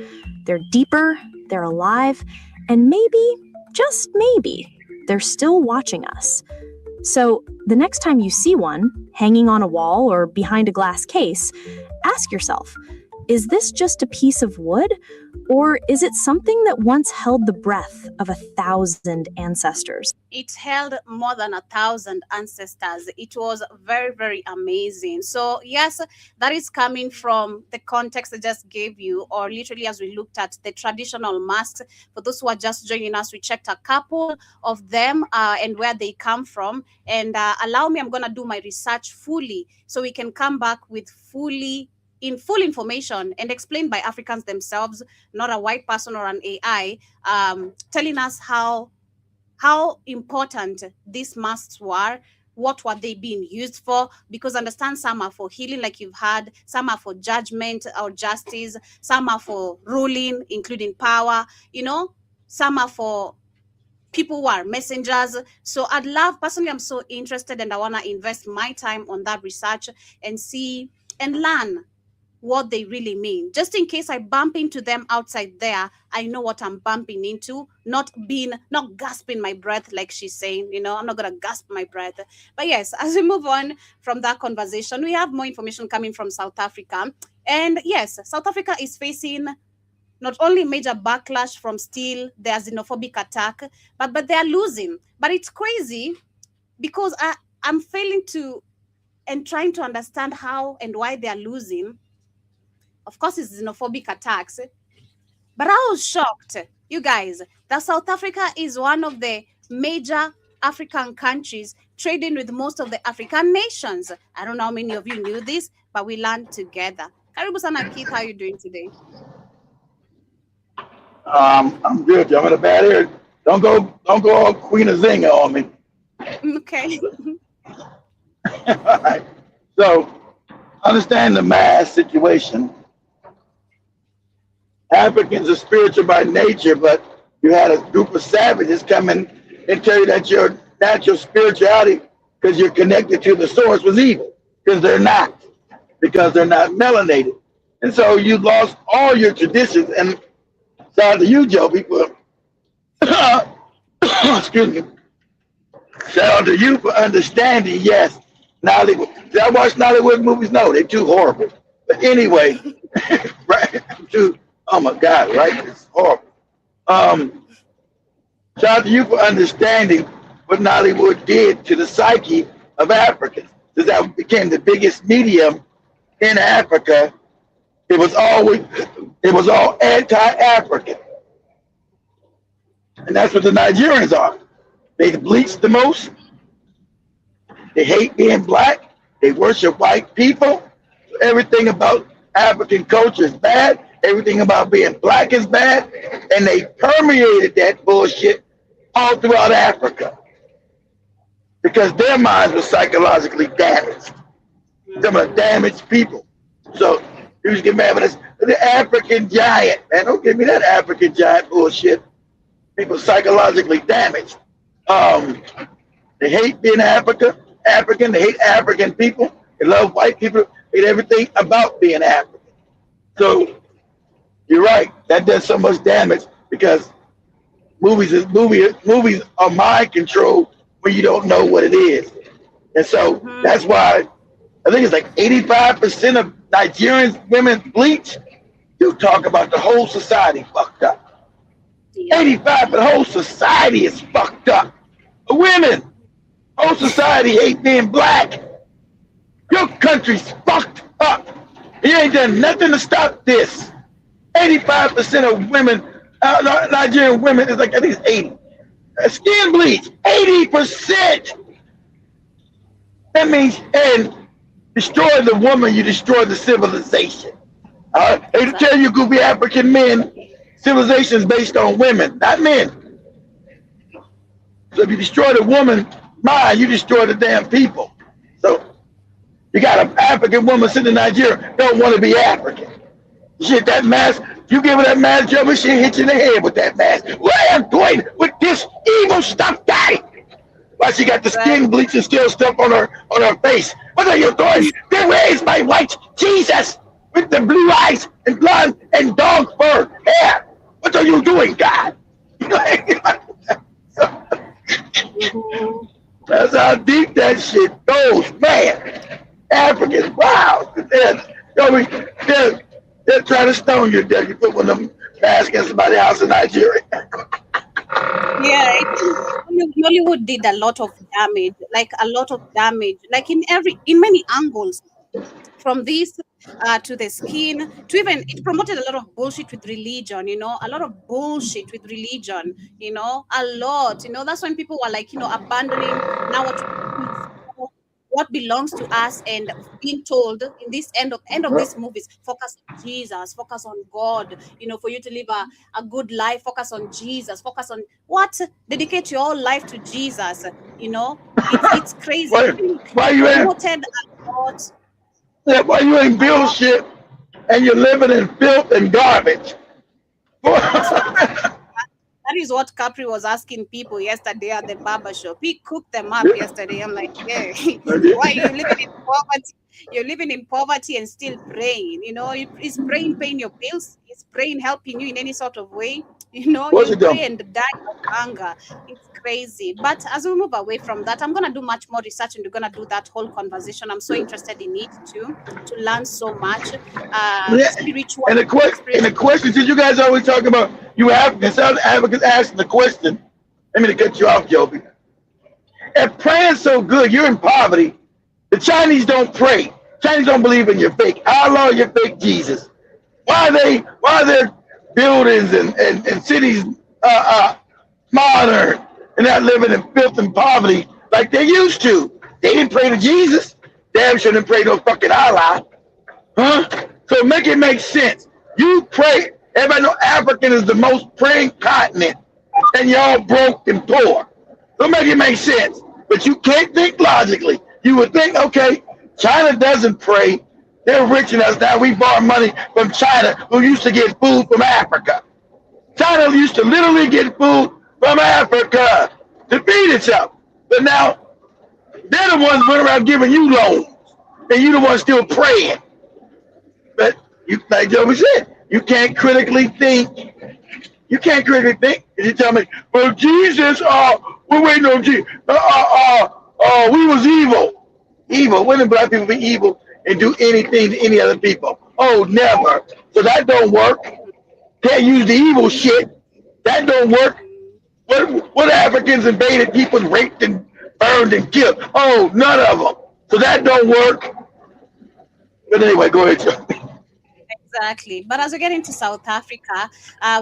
They're deeper, they're alive, and maybe, just maybe, they're still watching us. So the next time you see one, hanging on a wall or behind a glass case, ask yourself, is this just a piece of wood? Or is it something that once held the breath of 1,000 ancestors? It held more than 1,000 ancestors. It was very, very amazing. So yes, that is coming from the context I just gave you, or literally as we looked at the traditional masks. For those who are just joining us, we checked a couple of them and where they come from. And allow me, I'm going to do my research fully so we can come back with full information and explained by Africans themselves, not a white person or an AI, telling us how important these masks were, what were they being used for, because understand some are for healing, like you've had, some are for judgment or justice, some are for ruling, including power, some are for people who are messengers. So personally, I'm so interested and I want to invest my time on that research and see and learn what they really mean. Just in case I bump into them outside there, I know what I'm bumping into, not gasping my breath like she's saying, I'm not going to gasp my breath. But yes, as we move on from that conversation, we have more information coming from South Africa. And yes, South Africa is facing not only major backlash from still their xenophobic attack, but they are losing. But it's crazy because I'm failing to and trying to understand how and why they are losing. Of course, it's xenophobic attacks. But I was shocked, you guys, that South Africa is one of the major African countries trading with most of the African nations. I don't know how many of you knew this, but we learned together. Karibu sana Keith, how are you doing today? I'm good. I'm in a bad area. Don't go all Queen of Zinga on me. Okay. All right. So, understand the mass situation. Africans are spiritual by nature, but you had a group of savages come in and tell you that your natural spirituality, because you're connected to the source, was evil. Because they're not melanated. And so you lost all your traditions. And shout out to you, Joe, people. Excuse me. Shout out to you for understanding, yes. Nollywood. Did I watch Nollywood movies? No, they're too horrible. But anyway, right? Oh my God, right? It's horrible. Shout out to you for understanding what Nollywood did to the psyche of Africans. Because that became the biggest medium in Africa. It was all anti-African. And that's what the Nigerians are. They bleach the most. They hate being black. They worship white people. Everything about African culture is bad. Everything about being black is bad. And they permeated that bullshit all throughout Africa because their minds were psychologically damaged. Some of the damaged people. So he was getting mad with us. The African giant, man, don't give me that African giant bullshit. People psychologically damaged. They hate being African. They hate African people. They love white people. They hate everything about being African. So you're right. That does so much damage because movies are mind control when you don't know what it is. And so that's why I think it's like 85% of Nigerian women bleach. You talk about the whole society fucked up. 85%, the whole society is fucked up. The women, whole society hate being black. Your country's fucked up. You ain't done nothing to stop this. 85% of women, Nigerian women, is like, I think it's 80. Skin bleach, 80%. That means, and destroy the woman, you destroy the civilization. They tell you goofy African men, civilization is based on women, not men. So if you destroy the woman mind, you destroy the damn people. So you got an African woman sitting in Nigeria, don't want to be African. Shit, that mask, you give her that mask job, and she hit you in the head with that mask. What am I doing with this evil stuff, daddy? Why she got the skin bleach and still stuff on her face? What are you doing? Where is my white Jesus with the blue eyes and blonde and dog fur hair? What are you doing, God? That's how deep that shit goes, man. Africans, wow. They're trying to stone you there. You put one of them masks in somebody's house in Nigeria. Yeah, Nollywood did a lot of damage, like in many angles, from this to the skin, to even it promoted a lot of bullshit with religion, a lot of bullshit with religion, a lot, that's when people were like, abandoning now what belongs to us and being told in this end of these movies, focus on Jesus, focus on God, for you to live a good life, focus on Jesus, focus on what? Dedicate your whole life to Jesus, it's crazy. Why you ain't bullshit and you're living in filth and garbage? That is what Capri was asking people yesterday at the barber shop. He cooked them up yesterday. I'm like, yeah, why are you living in poverty? You're living in poverty and still praying. Is praying paying your bills? Is praying helping you in any sort of way? You pray and die of hunger. It's crazy. But as we move away from that, I'm gonna do much more research and we're gonna do that whole conversation. I'm so interested in it too, to learn so much. Spiritual. And the question, since you guys always talk about you Africans, South Africans asking the question. Let me cut you off, Joby. If praying's so good, you're in poverty. The Chinese don't pray. Chinese don't believe in your fake Allah, your fake Jesus. Why are their buildings and cities modern and not living in filth and poverty like they used to? They didn't pray to Jesus. Damn sure didn't pray to no fucking Allah. Huh? So make it make sense. You pray. Everybody know African is the most praying continent, and y'all broke and poor. So make it make sense. But you can't think logically. You would think, okay, China doesn't pray. They're rich enough now. We borrow money from China, who used to get food from Africa. China used to literally get food from Africa to feed itself. But now they're the ones running around giving you loans, and you're the ones still praying. But you, like Joey said, you can't critically think. You can't critically think. And you tell me, well, Jesus, we're waiting on Jesus. We was evil. Evil. When did black people be evil and do anything to any other people? Oh, never. So that don't work. Can't use the evil shit. That don't work. What Africans invaded people and raped and burned and killed? Oh, none of them. So that don't work. But anyway, go ahead, Joe. Exactly. But as we get into South Africa,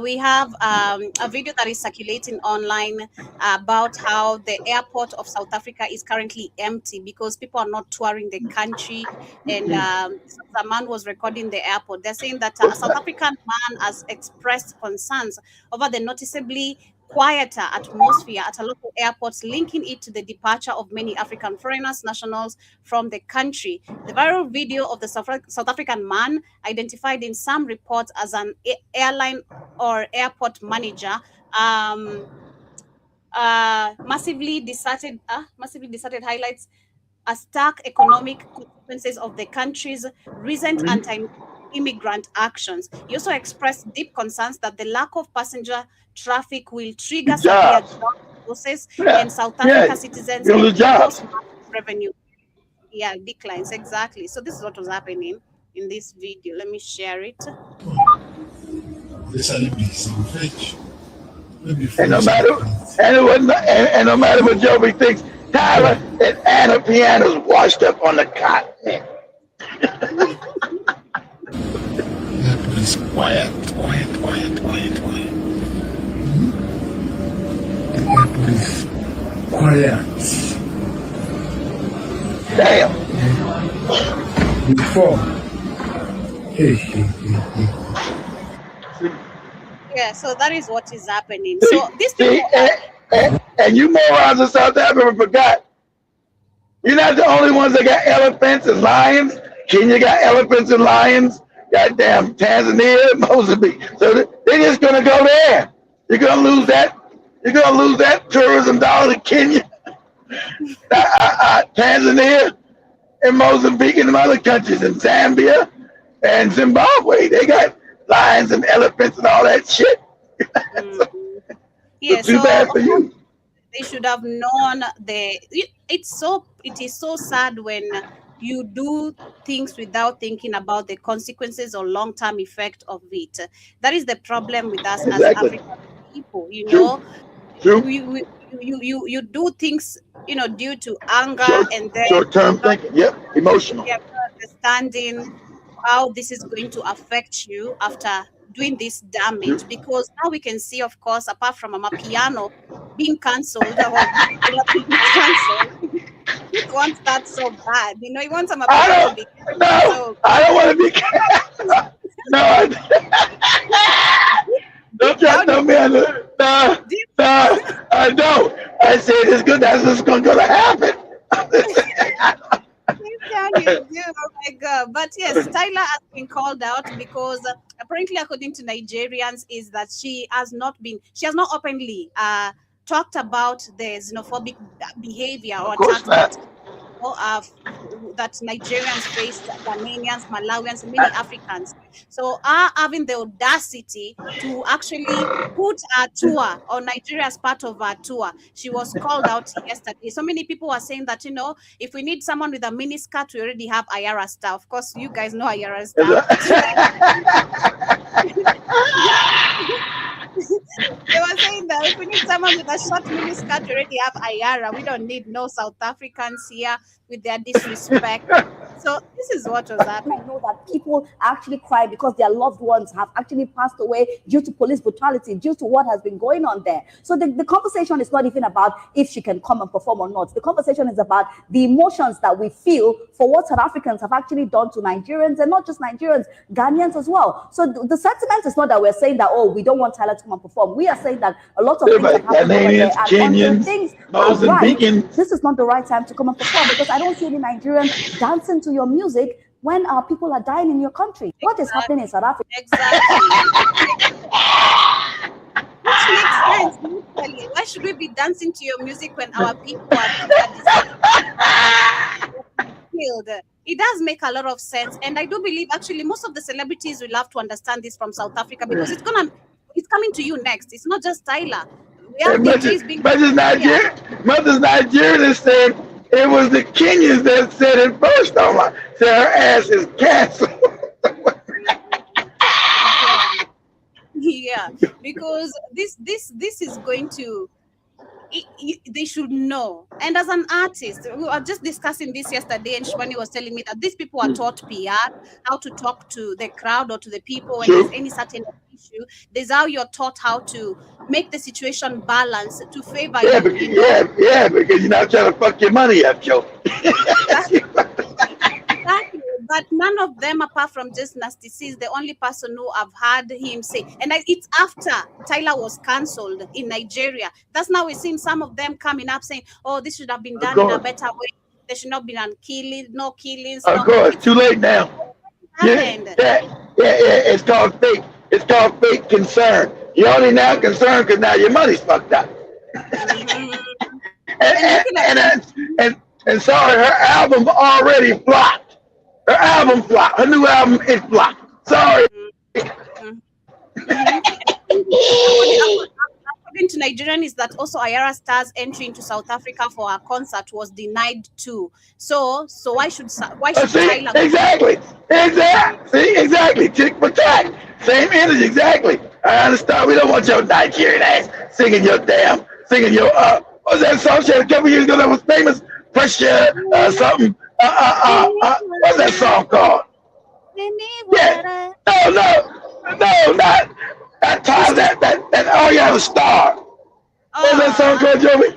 we have a video that is circulating online about how the airport of South Africa is currently empty because people are not touring the country. And the man was recording the airport. They're saying that a South African man has expressed concerns over the noticeably quieter atmosphere at a local airport, linking it to the departure of many African foreigners, nationals from the country. The viral video of the South African man, identified in some reports as an airline or airport manager, massively deserted highlights a stark economic consequences of the country's recent anti-immigrant actions. He also expressed deep concerns that the lack of passenger traffic will trigger severe Jobs. job losses Yeah. and South Africa Yeah. citizens You lose jobs. revenue. Yeah, declines exactly. So this is what was happening in this video. Let me share it. And no matter and no matter what Joby thinks, Tyler and Anna Piano's washed up on the continent. Please, quiet. Please, quiet. Damn. Before. Hey. Yeah, so that is what is happening. So these people See, and you morons in South Africa forgot. You're not the only ones that got elephants and lions. Kenya got elephants and lions. Goddamn Tanzania, Mozambique. So they're just gonna go there. You're gonna lose that. You're gonna lose that tourism dollar to Kenya, Tanzania, and Mozambique, and other countries, and Zambia and Zimbabwe. They got lions and elephants and all that shit. yeah, Too bad for you. They should have known it is so sad when you do things without thinking about the consequences or long-term effect of it. That is the problem with us as African people, you know. True. You do things, you know, due to anger and then short-term thinking. Yep, emotional. Yeah, understanding how this is going to affect you after doing this damage, because now we can see, of course, apart from Mama Piano being cancelled, he wants that so bad. You know, he wants Mama Piano to be cancelled. I don't want to be cancelled. No, don't try to tell me I don't. I said it's good. That's what's going to happen. You do. Oh my God. But yes, Tyler has been called out because apparently, according to Nigerians, is that she has not openly talked about the xenophobic behavior or attacks that Nigerians face, Ghanaians, Malawians, and many Africans. So are having the audacity to actually put a tour or Nigeria as part of our tour. She was called out yesterday. So many people were saying that, you know, if we need someone with a miniskirt, we already have Ayara star. Of course, you guys know Ayara star. They were saying that if we need someone with a short miniskirt, we already have Ayara. We don't need no South Africans here with their disrespect. So this is what was happening. I know that people actually cry because their loved ones have actually passed away due to police brutality, due to what has been going on there. So the conversation is not even about if she can come and perform or not. The conversation is about the emotions that we feel for what South Africans have actually done to Nigerians, and not just Nigerians, Ghanaians as well. So the sentiment is not that we're saying that, oh, we don't want Tyler to come and perform. We are saying that a lot of things have happened over there, and Kenyans, things are right. This is not the right time to come and perform, because I don't see any Nigerians dancing to your music when our people are dying in your country. What is happening in South Africa? Exactly. Which makes sense. Literally. Why should we be dancing to your music when our people are killed? It does make a lot of sense, and I do believe actually most of the celebrities will have to understand this from South Africa, because it's coming to you next. It's not just Tyler. We have DJs being Nigerian said it was the Kenyans that said it first. Said her ass is canceled. Yeah, because this is going to they should know. And as an artist, we were just discussing this yesterday, and Shwani was telling me that these people are taught PR, how to talk to the crowd or to the people when there's any certain issue. There's how you're taught how to make the situation balance to favor you. Because you're not trying to fuck your money up, Joe. Exactly. But none of them, apart from just Nasty C, is the only person who I've heard him say. And it's after Tyler was cancelled in Nigeria. That's now we're seeing some of them coming up saying, oh, this should have been done in a better way. There should not be no killings. Of course, too late now. It's called fake. It's called fake concern. You're only now concerned because now your money's fucked up. And sorry, her album already flopped. Her album flopped. Her new album is flopped. Sorry. According to Nigerian, is that also Ayara Star's entry into South Africa for her concert was denied too. So why should Tyler? Exactly. Tick for tack. Same energy. Exactly. I understand. We don't want your Nigerian ass singing your what was that song she had a couple years ago that was famous? Pressure something. What's that song called? Yeah. No, not that. Oh, you have a star. What's that song called, Joey?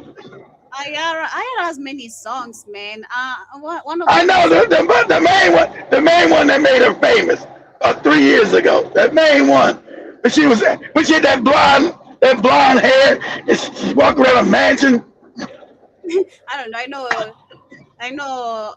Ayara has many songs, man. One of I know the main one that made her famous 3 years ago. That main one. But she had that blonde hair, and she walked around a mansion. I don't know. I know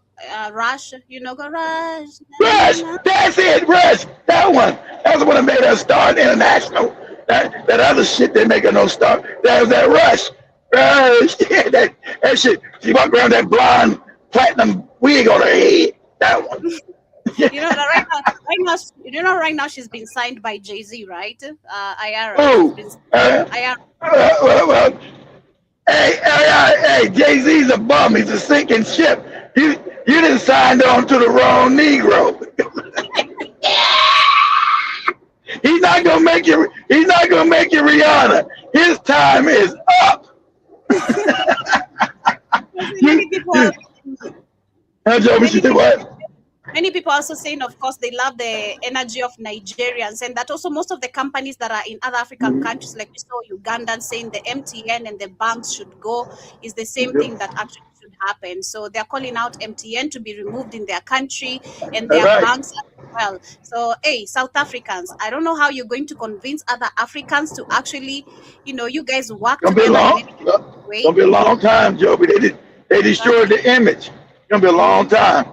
Rush. You know Rush. Rush. That's it. Rush. That one. That's the one that made her star international. That other shit they make her no star. That was that Rush. Rush. Yeah, that shit. She walked around that blonde platinum wig on her head. That one. You know that right now she's been signed by Jay-Z, right? Ayara. Oh. Well. Hey, Jay-Z's a bum. He's a sinking ship. You didn't sign on to the wrong Negro. He's not gonna make you Rihanna. His time is up. Many people also saying, of course, they love the energy of Nigerians, and that also most of the companies that are in other African countries, like we saw Ugandans saying the MTN and the banks should go, is the same thing that actually should happen. So they're calling out MTN to be removed in their country and their banks as well. So, hey, South Africans, I don't know how you're going to convince other Africans to actually, you guys work together. Gonna be a long time, Joby. They destroyed the image. It's gonna be a long time.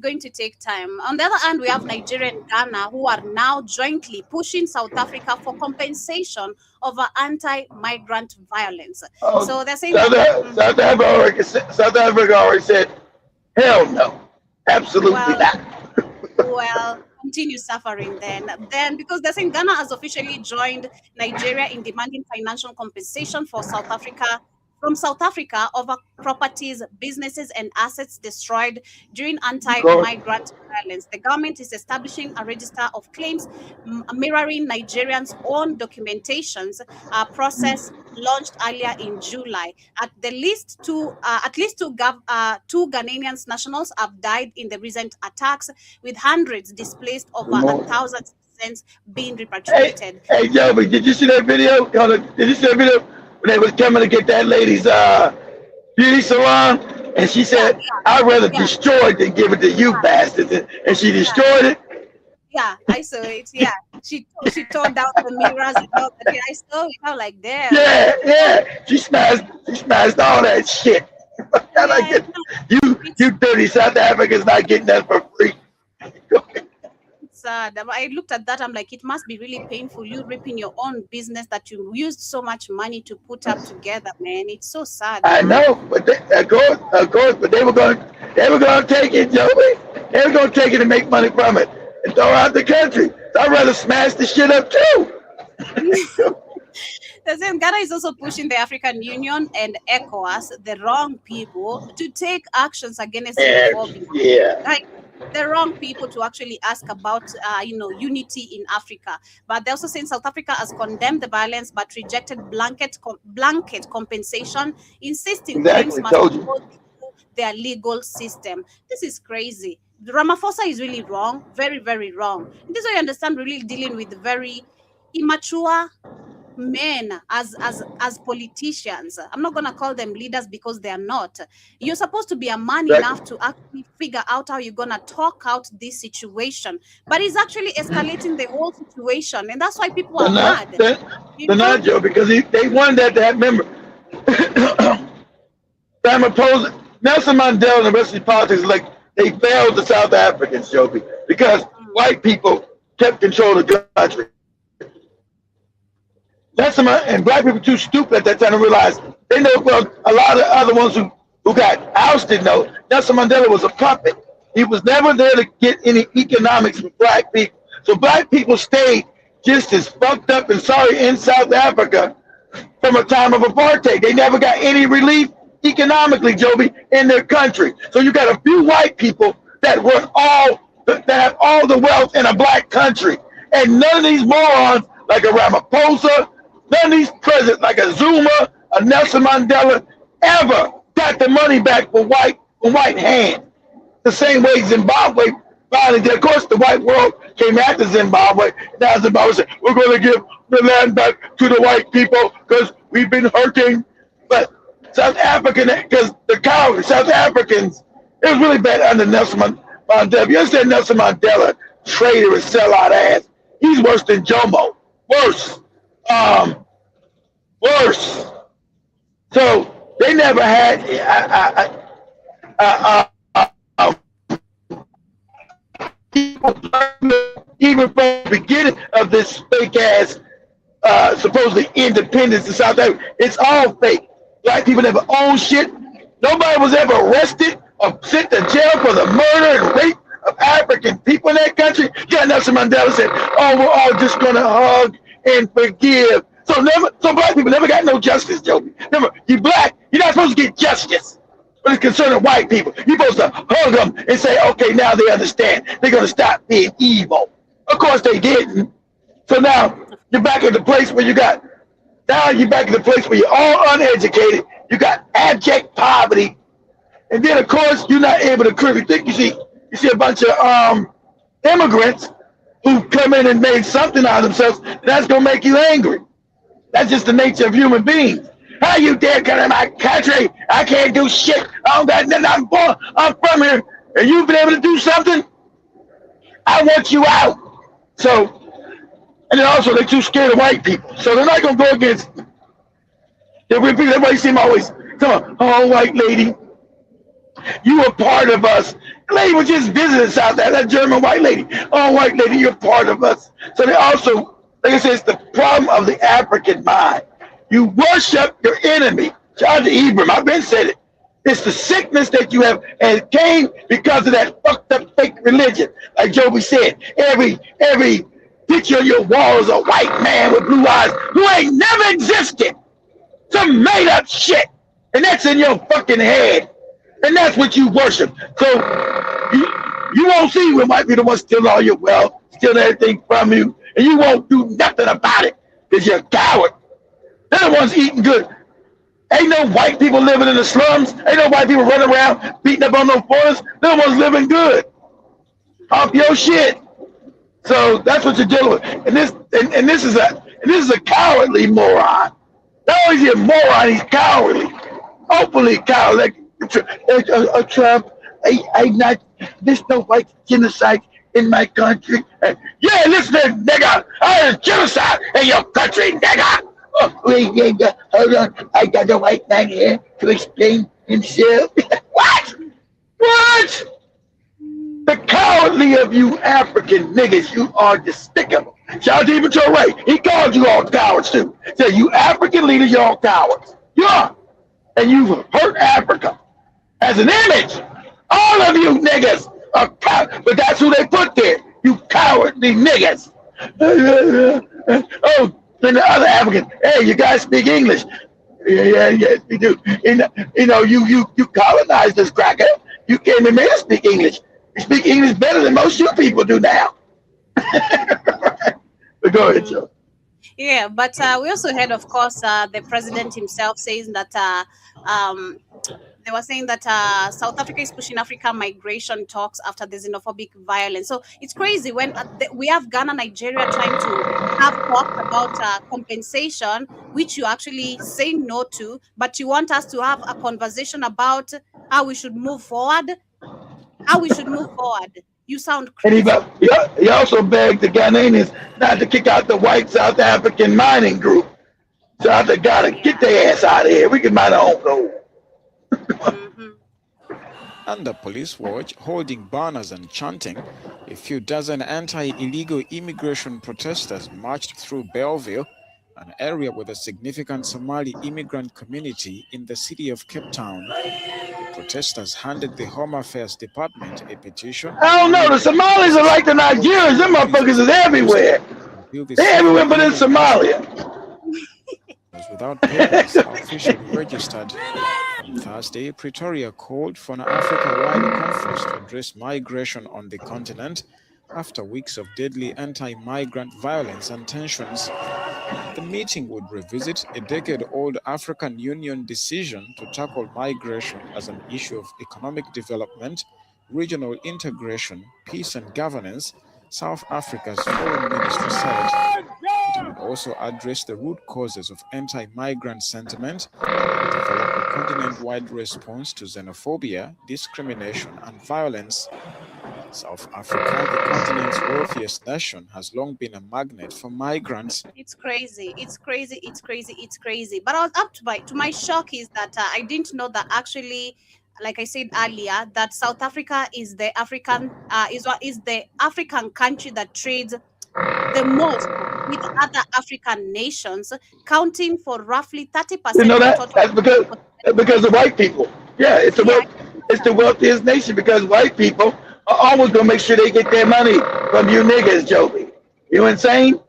Going to take time. On the other hand, we have Nigeria and Ghana who are now jointly pushing South Africa for compensation over anti-migrant violence. So they're saying South Africa already said, hell no, absolutely not. Well, continue suffering then because they're saying Ghana has officially joined Nigeria in demanding financial compensation from South Africa over properties, businesses, and assets destroyed during anti-migrant violence. The government is establishing a register of claims mirroring Nigerians' own documentations process launched earlier in July. At least two Ghanaian nationals have died in the recent attacks, with hundreds displaced, over 1,000 citizens being repatriated. Hey, Joby, did you see that video? When they was coming to get that lady's beauty salon, and she said, I'd rather destroy it than give it to you bastards. And she destroyed it. Yeah, I saw it. Yeah, she tore down the mirrors and all that. I saw it. I was like, damn. Yeah. She smashed all that shit. You dirty South Africans not getting that for free. Sad. I looked at that. I'm like, it must be really painful. You ripping your own business that you used so much money to put up together, man. It's so sad. I know, but of course, but they were going to take it, Joey. They were going to take it and make money from it and throw out the country. So I'd rather smash the shit up too. The same Ghana is also pushing the African Union and ECOWAS, the wrong people, to take actions against xenophobia. Yeah. the wrong people to actually ask about, unity in Africa. But they're also saying South Africa has condemned the violence but rejected blanket compensation, insisting claims Exactly, must told you. go through their legal system. This is crazy. Ramaphosa is really wrong, very, very wrong. And this is why I understand we're really dealing with very immature men as politicians. I'm not gonna call them leaders because they are not. You're supposed to be a man enough to actually figure out how you're gonna talk out this situation, but it's actually escalating the whole situation, and that's why people are mad. They're not, Joe, because they wanted that to have, remember, Ramaphosa, Nelson Mandela and the rest of the politics, like, they failed the South Africans, Joe, because white people kept control of the country. And black people too stupid at that time to realize they know. Well, a lot of other ones who got ousted know Nelson Mandela was a puppet. He was never there to get any economics from black people. So black people stayed just as fucked up and sorry in South Africa from a time of apartheid. They never got any relief economically, Joby, in their country. So you got a few white people that have all the wealth in a black country, and none of these morons like a Ramaphosa, none of these presidents like a Zuma, a Nelson Mandela ever got the money back for white hand. The same way Zimbabwe finally did. Of course, the white world came after Zimbabwe. Now Zimbabwe said, we're going to give the land back to the white people because we've been hurting. But South African, because the cowards, South Africans, it was really bad under Nelson Mandela. You understand Nelson Mandela, traitor and sellout ass. He's worse than Jomo. Worse. Worse. So they never had even from the beginning of this fake ass supposedly independence in South Africa. It's all fake. Black people never own shit. Nobody was ever arrested or sent to jail for the murder and rape of African people in that country. Yeah, Nelson Mandela said, oh, we're all just gonna hug and forgive. So black people never got no justice, Joby. Remember, you black, you're not supposed to get justice. But it's concerning white people. You're supposed to hug them and say, okay, now they understand. They're gonna stop being evil. Of course they didn't. So now you're back at the place where you're back at the place where you're all uneducated. You got abject poverty. And then of course you're not able to think. You see a bunch of immigrants who come in and made something out of themselves, that's gonna make you angry. That's just the nature of human beings. How you dare come to my country? I can't do shit. I don't got nothing. I'm from here. And you've been able to do something? I want you out. So, and then also they're too scared of white people. So they're not gonna go against everybody seem always, come on, oh white lady, you are part of us. The lady was just visiting South Africa, that German white lady. Oh white lady, you're part of us. So they also, like I said, it's the problem of the African mind. You worship your enemy. Shout out to Ibram, I've been said it. It's the sickness that you have, and it came because of that fucked up fake religion. Like Joby said, every picture on your wall is a white man with blue eyes who ain't never existed. Some made up shit. And that's in your fucking head. And that's what you worship. So you won't see when white people want to steal all your wealth, steal everything from you, and you won't do nothing about it because you're a coward. They're the ones eating good. Ain't no white people living in the slums. Ain't no white people running around beating up on no foreigners. They're the ones living good. Off your shit. So that's what you're dealing with. And this is a cowardly moron. Not only is he a moron, he's cowardly. Openly cowardly. Trump, there's no white genocide in my country. Yeah, listen, nigga, there's genocide in your country, nigga. Oh, wait, hold on, I got a white man here to explain himself. What? The cowardly of you African niggas, you are despicable. Shout out to even Joe Ray. He called you all cowards too. Said you African leaders, you're all cowards. You are. And you've hurt Africa. As an image, all of you niggas are cowards. But that's who they put there. You cowardly niggas. Oh, then the other Africans, hey, you guys speak English. Yes, we do. You know, you colonized this cracker. You came and made us speak English. You speak English better than most you people do now. But go ahead, Joe. Yeah, but we also heard, of course, the president himself saying that they were saying that South Africa is pushing African migration talks after the xenophobic violence. So it's crazy when we have Ghana, Nigeria trying to have talks about compensation, which you actually say no to, but you want us to have a conversation about how we should move forward. How we should move forward. You sound And crazy. he also begged the Ghanaians not to kick out the white South African mining group. So I said, gotta get their ass out of here. We can mine our own gold. Under police watch, holding banners and chanting, a few dozen anti-illegal immigration protesters marched through Belleville, an area with a significant Somali immigrant community in the city of Cape Town. The protesters handed the Home Affairs Department a petition. I don't know. The Somalis are like the Nigerians. Them motherfuckers is everywhere. They're everywhere but in Somalia. Without papers officially registered. On Thursday, Pretoria called for an Africa-wide conference to address migration on the continent after weeks of deadly anti-migrant violence and tensions. The meeting would revisit a decade-old African Union decision to tackle migration as an issue of economic development, regional integration, peace and governance, South Africa's foreign ministry said. It will also address the root causes of anti-migrant sentiment and develop a continent-wide response to xenophobia, discrimination, and violence. South Africa, the continent's wealthiest nation, has long been a magnet for migrants. It's crazy. It's crazy. It's crazy. It's crazy. But I was up to my shock is that I didn't know that actually, like I said earlier, that South Africa is the African country that trades the most with other African nations, counting for roughly 30%. You know that? That's because of white people. Yeah, it's the wealthiest nation because white people are always gonna make sure they get their money from you niggas, Joby. You insane?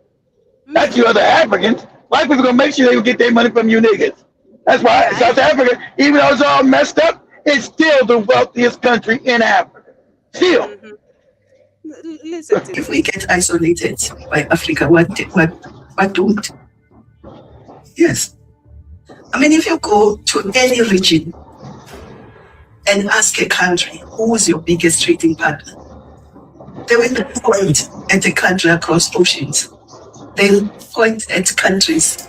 Not you other Africans. White people gonna make sure they get their money from you niggas. That's why South Africa, even though it's all messed up, it's still the wealthiest country in Africa. Still. Listen to if we get isolated by Africa, what don't? Yes. I mean, if you go to any region and ask a country, who is your biggest trading partner? They will not point at a country across oceans. They'll point at countries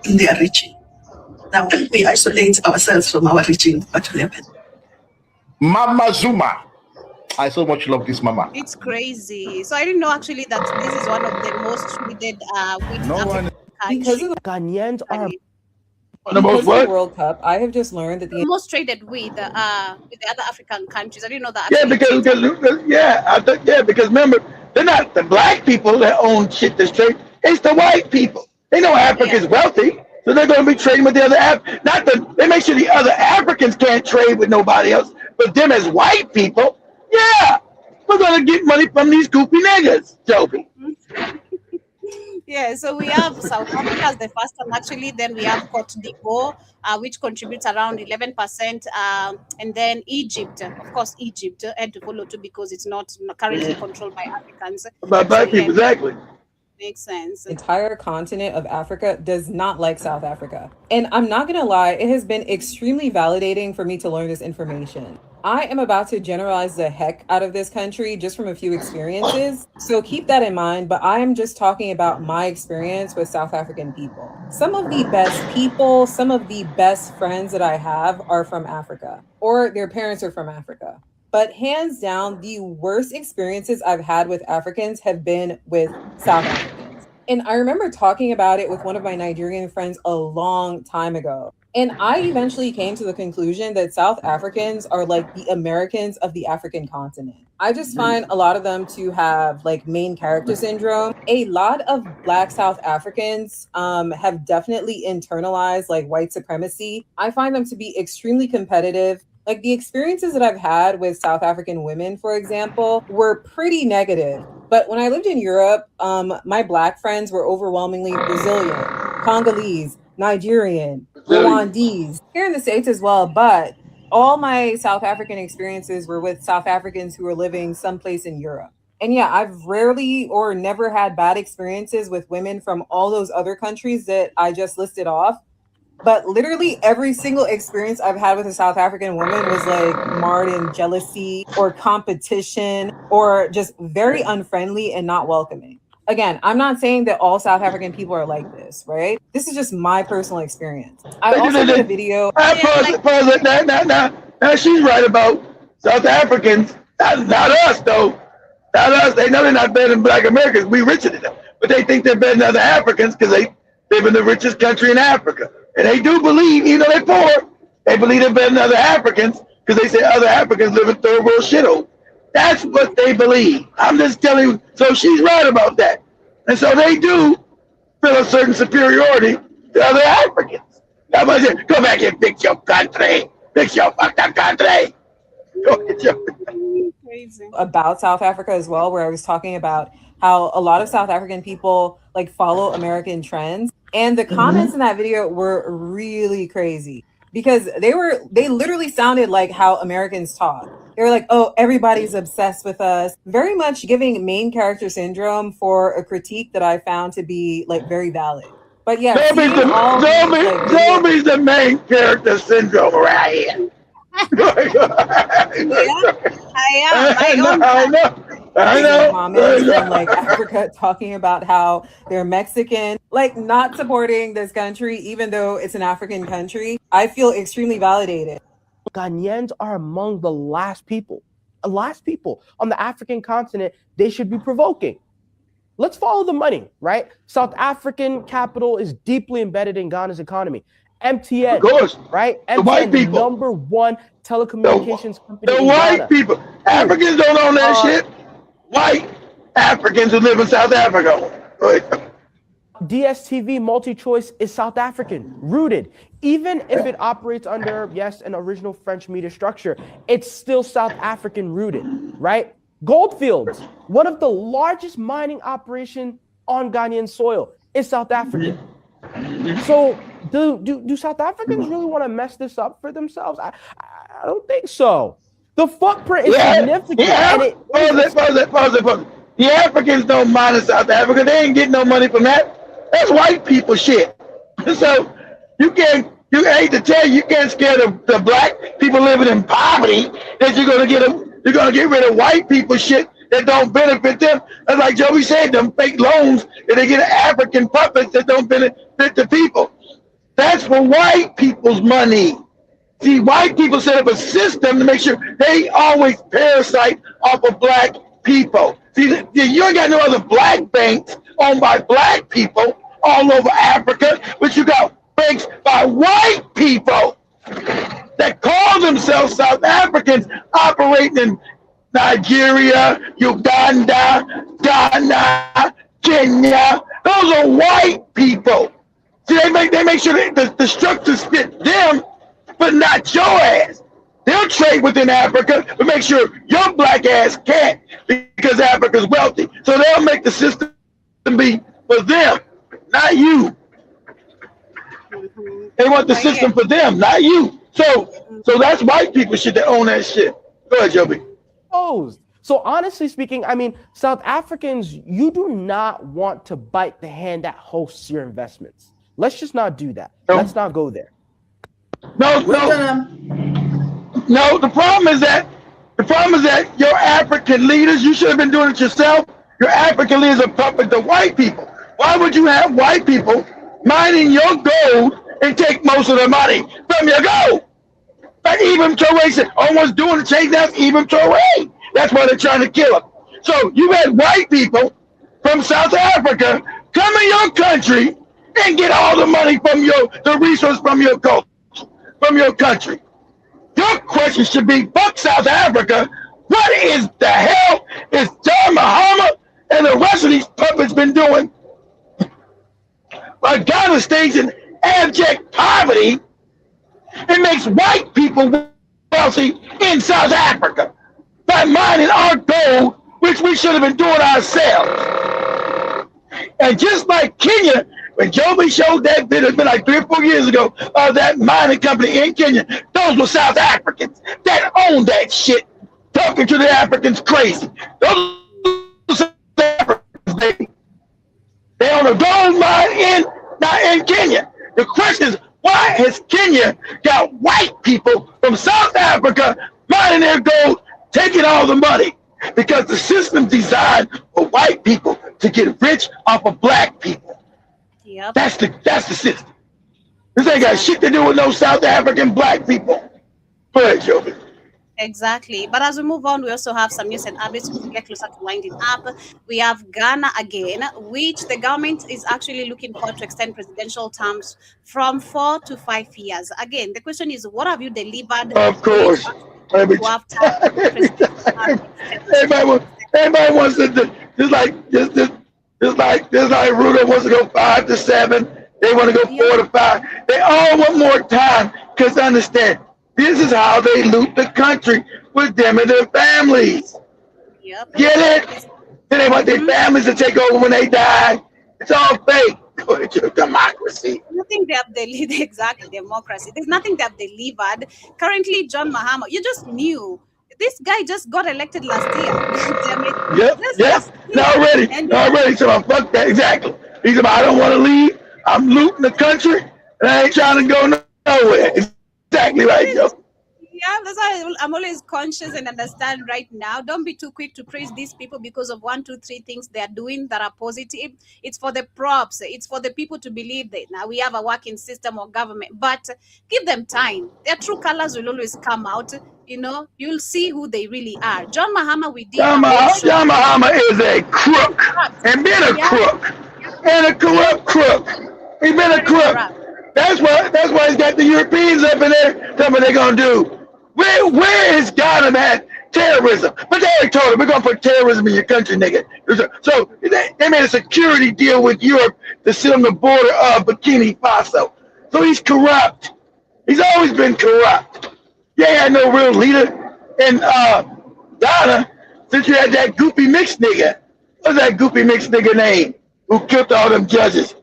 in their region. Now, when we isolate ourselves from our region, what will happen? Mama Zuma. I so much love this mama. It's crazy. So I didn't know actually that this is one of the most traded because of the Ghanaians are because of the World Cup. I have just learned that the most traded with the other African countries. I didn't know that. Yeah, because remember, they're not the black people that own shit that's trade. It's the white people. They know Africa's wealthy, so they're going to be trading with the other they make sure the other Africans can't trade with nobody else, but them as white people. Yeah, we're gonna get money from these goofy niggas, Joby. Yeah, so we have South Africa as the first one actually. Then we have Cote d'Ivoire, which contributes around 11%, and then Egypt. Of course, Egypt had to follow too because it's not currently controlled by Africans. By black people, exactly. Makes sense. The entire continent of Africa does not like South Africa. And I'm not gonna lie, it has been extremely validating for me to learn this information. I am about to generalize the heck out of this country just from a few experiences. So keep that in mind, but I am just talking about my experience with South African people. Some of the best people, some of the best friends that I have are from Africa, or their parents are from Africa. But hands down, the worst experiences I've had with Africans have been with South Africans. And I remember talking about it with one of my Nigerian friends a long time ago. And I eventually came to the conclusion that South Africans are like the Americans of the African continent. I just find a lot of them to have like main character syndrome. A lot of Black South Africans have definitely internalized like white supremacy. I find them to be extremely competitive. Like the experiences that I've had with South African women, for example, were pretty negative. But when I lived in Europe, my Black friends were overwhelmingly Brazilian, Congolese, Nigerian, Rwandese, here in the States as well. But All my South African experiences were with South Africans who were living someplace in Europe. And yeah, I've rarely or never had bad experiences with women from all those other countries that I just listed off. But literally every single experience I've had with a South African woman was like marred in jealousy or competition or just very unfriendly and not welcoming. Again, I'm not saying that all South African people are like this, right? This is just my personal experience. I also did a video. Now she's right about South Africans. Not us, though. Not us. They know they're not better than Black Americans. We richer than them. But they think they're better than other Africans because they live in the richest country in Africa. And they do believe, even though they're poor, they believe they're better than other Africans because they say other Africans live in third world shithole. That's what they believe. I'm just telling you. So she's right about that. And so they do feel a certain superiority to other Africans. Go back and fix your country. Fix your fucking country. About South Africa as well, where I was talking about how a lot of South African people like follow American trends. And the comments in that video were really crazy because they literally sounded like how Americans talk. They were like, oh, everybody's obsessed with us. Very much giving main character syndrome for a critique that I found to be like very valid. But yeah, Zombie's the main character syndrome right here. I know. Comments from like Africa talking about how they're Mexican, like not supporting this country, even though it's an African country. I feel extremely validated. Ghanaians are among the last people on the African continent they should be provoking. Let's follow the money, right? South African capital is deeply embedded in Ghana's economy. MTN, of course, right? MTN, the white people, number one telecommunications company. The white people, Africans don't own that shit. White Africans who live in South Africa. DSTV MultiChoice is South African, rooted. Even if it operates under, yes, an original French media structure, it's still South African rooted, right? Goldfields, one of the largest mining operations on Ghanaian soil, is South African. So do South Africans really want to mess this up for themselves? I don't think so. The footprint is significant. Pause it. The Africans don't mine in South Africa. They ain't getting no money from that. That's white people shit. So you hate to tell you can't scare the black people living in poverty that you're gonna get rid of white people shit that don't benefit them. That's like Joey said, them fake loans that they get African puppets that don't benefit the people. That's for white people's money. See, white people set up a system to make sure they always parasite off of black people. See, you ain't got no other black banks owned by black people all over Africa, but you got banks by white people that call themselves South Africans operating in Nigeria, Uganda, Ghana, Kenya. Those are white people. See, they make sure that the structures fit them, but not your ass. They'll trade within Africa, but make sure your black ass can't because Africa's wealthy. So they'll make the system be for them, not you. They want the system for them, not you. So that's white people shit that own that shit. Go ahead, Joby. So honestly speaking, I mean, South Africans, you do not want to bite the hand that hosts your investments. Let's just not do that. No. Let's not go there. No. The problem is that your African leaders, you should have been doing it yourself. Your African leaders are puppets to white people. Why would you have white people mining your gold and take most of the money from your gold? Like Ibn Traore said, almost doing the change. That's Ibn Traore. That's why they're trying to kill him. So you had white people from South Africa come in your country and get all the money from the resource from your coast, from your country. Your question should be, fuck South Africa. What is the hell is John Mahama and the rest of these puppets been doing? While Ghana stays in abject poverty, it makes white people wealthy in South Africa by mining our gold, which we should have been doing ourselves. And just like Kenya, when Joby showed that video, it's been like 3 or 4 years ago, of that mining company in Kenya, those Those were South Africans that owned that shit, talking to the Africans crazy. Those were South Africans, baby. They own a gold mine in Kenya. The question is, why has Kenya got white people from South Africa mining their gold, taking all the money? Because the system's designed for white people to get rich off of black people. Yep. That's the system. This ain't got shit to do with no South African black people. Go ahead, Joby. Exactly. But as we move on, we also have some news and updates to get closer to winding up. We have Ghana again, which the government is actually looking for to extend presidential terms from 4 to 5 years. Again, the question is, what have you delivered? Of course. Everybody wants to just like Ruto wants to go 5 to 7. They want to go 4 to 5. They all want more time because understand, this is how they loot the country with them and their families. Yep. Get it? Then they want their families to take over when they die. It's all fake. Go to democracy. Nothing they have delivered. Exactly, democracy. There's nothing they have delivered. Currently, John Mahama, you just knew. This guy just got elected last year. Yes. Not ready. So I fuck that. Exactly. He's about, I don't want to leave. I'm looting the country, and I ain't trying to go nowhere. Exactly right, Joe. Yeah, that's why I'm always conscious and understand right now. Don't be too quick to praise these people because of 1, 2, 3 things they are doing that are positive. It's for the props. It's for the people to believe that now we have a working system of government. But give them time. Their true colors will always come out. You know, you'll see who they really are. John Mahama, we did. John Mahama is a crook and been a crook and a corrupt crook. He's been a crook. That's why he's got the Europeans up in there. Tell me what they're gonna do. Where is Ghana at terrorism? But they already told him we're gonna put terrorism in your country, nigga. So they made a security deal with Europe to sit on the border of Burkina Faso. So he's corrupt. He's always been corrupt. You ain't had no real leader in Ghana since you had that goopy mixed nigga. What's that goopy mixed nigga name who killed all them judges?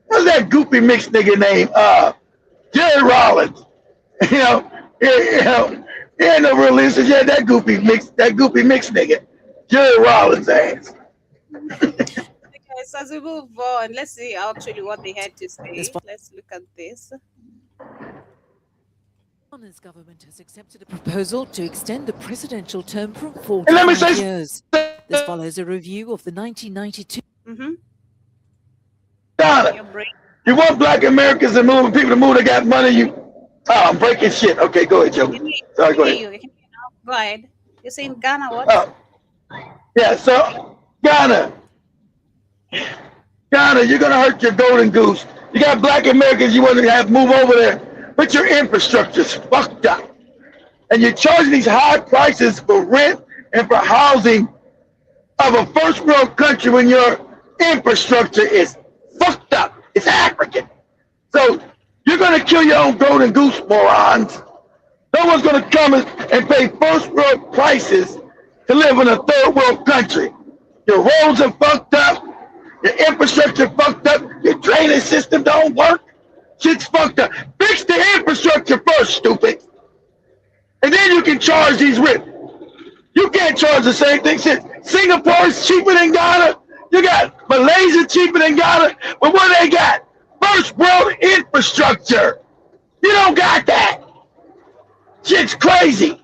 What's that goopy mixed nigga name? Jerry Rollins. He ain't no real leader since you had that goopy mixed nigga. Jerry Rollins ass. Okay, so as we move on, let's see actually what they had to say. Let's look at this. Ghana's government has accepted a proposal to extend the presidential term from 4 to 5 years. This follows a review of the 1992. Ghana, you want black Americans to move, people to move, they got money, I'm breaking shit. Okay, go ahead, Joe. Sorry, go ahead. Go ahead. You're saying Ghana what? Yeah, so Ghana, you're going to hurt your golden goose. You got black Americans you want to have move over there, but your infrastructure's fucked up. And you're charging these high prices for rent and for housing of a first world country when your infrastructure is fucked up. It's African. So you're going to kill your own golden goose, morons. No one's going to come and pay first world prices to live in a third world country. Your roads are fucked up. Your infrastructure fucked up. Your drainage system don't work. Shit's fucked up. Fix the infrastructure first, stupid. And then you can charge these rent. You can't charge the same thing. Shit, Singapore's cheaper than Ghana. You got Malaysia cheaper than Ghana. But what they got? First world infrastructure. You don't got that. Shit's crazy.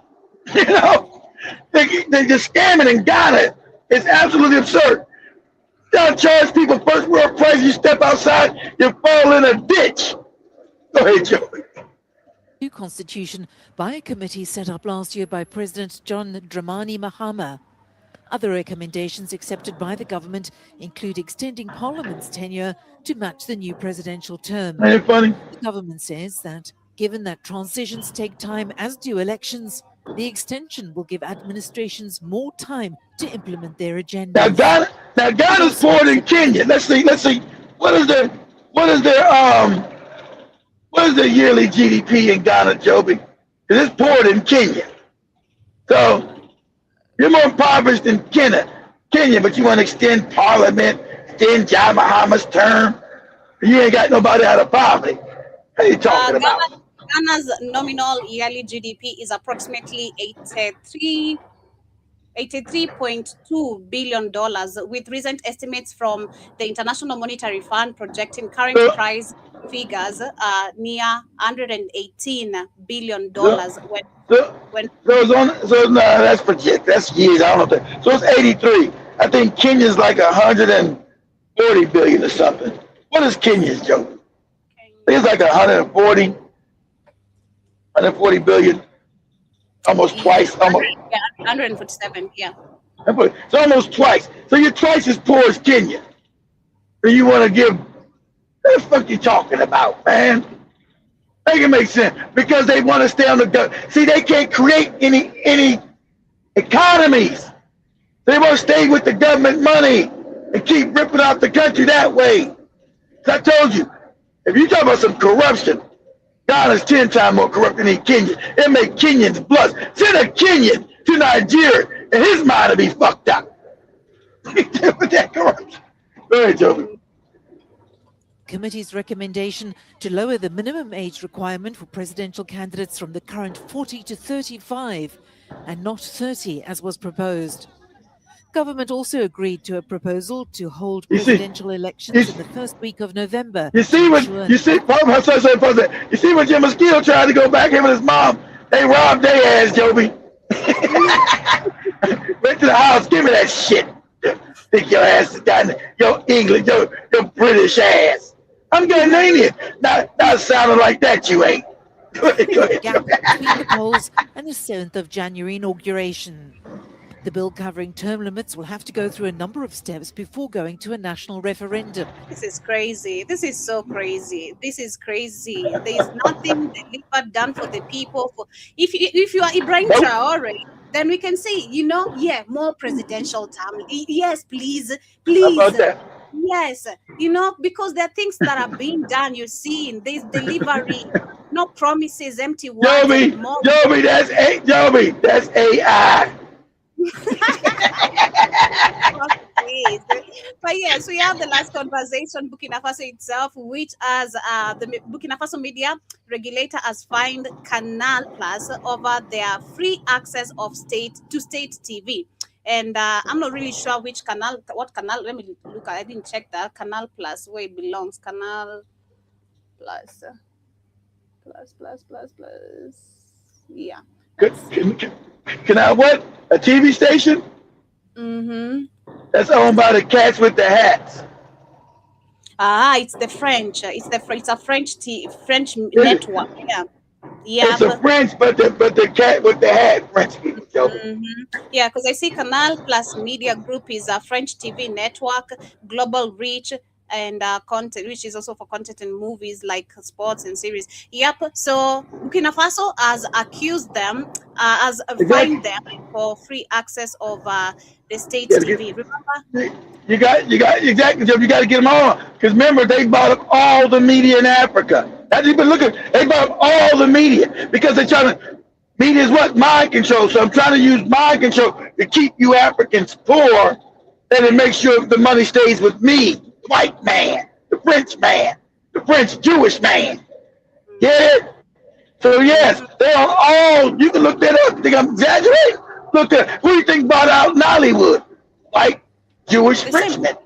You know, they're just scamming in Ghana. It's absolutely absurd. You don't charge people first world price. You step outside, you fall in a ditch. Go ahead, Joe. New constitution by a committee set up last year by President John Dramani Mahama. Other recommendations accepted by the government include extending Parliament's tenure to match the new presidential term. Ain't it funny? The government says that, given that transitions take time as do elections, the extension will give administrations more time to implement their agenda. Now Ghana's poorer than Kenya. Let's see. What is their yearly GDP in Ghana, Joby? Because it's poorer than Kenya. So you're more impoverished than Kenya, but you want to extend Parliament, extend John Mahama's term. You ain't got nobody out of poverty. What are you talking about? Ghana's nominal yearly GDP is approximately $83.2 billion, with recent estimates from the International Monetary Fund projecting current price figures near $118 billion. That's project. That's years. I don't know. So it's 83. I think Kenya's like 140 billion or something. What is Kenya's, Joe? It's like 140 billion. Almost twice. Almost. Yeah, 147. Yeah. It's almost twice. So you're twice as poor as Kenya. And you want to give? What the fuck you talking about, man? Make it make sense because they want to stay on the government. See, they can't create any economies. They want to stay with the government money and keep ripping off the country that way. So I told you, if you talk about some corruption, Ghana's 10 times more corrupt than Kenya. It make Kenyans blush. Send a Kenyan to Nigeria and his mind will be fucked up. With that corruption. Go ahead, Joby. Committee's recommendation to lower the minimum age requirement for presidential candidates from the current 40 to 35 and not 30 as was proposed. Government also agreed to a proposal to hold presidential elections in the first week of November. You see what Jim Mosquito tried to go back, him and his mom. They robbed their ass, Joby. Went to the house, give me that shit. Stick your ass down, your English, your British ass. I'm Ghanaian. Not sounding like that, you ain't. Go ahead. Gap between the polls and the 7th of January inauguration. The bill covering term limits will have to go through a number of steps before going to a national referendum. This is crazy. This is so crazy. This is crazy. There is nothing delivered done for the people. If you are Ibrahim Traore, then we can say, more presidential time. Yes, please. Yes, because there are things that are being done. You're seeing there's delivery, no promises, empty words. Joby, that's AI. But yes, we have the last conversation. Burkina Faso itself, which as the Burkina Faso media regulator has fined Canal Plus over their free access of state TV. And I'm not really sure what canal. Let me look. I didn't check that. Canal Plus, where it belongs. Canal Plus. Plus. Yeah. Can I what? A TV station? Mm-hmm. That's owned by the cats with the hats. It's the French. It's a French network. Yeah. Yeah, it's a French, but the cat with the hat, French people. Yeah, because I see Canal Plus Media Group is a French TV network, global reach, and content, which is also for content and movies like sports and series. Yep. So Burkina Faso has accused them, fined them for free access of the state TV. Remember? You got exactly. You got to get them on because remember they bought up all the media in Africa. As you've been looking, they bought up all the media because they're trying to. Media is what? Mind control. So I'm trying to use mind control to keep you Africans poor, and to make sure the money stays with me, the white man, the French Jewish man. Get it? So yes, they're on all. You can look that up. You think I'm exaggerating? Look at who you think bought out in Hollywood? White Jewish Frenchmen.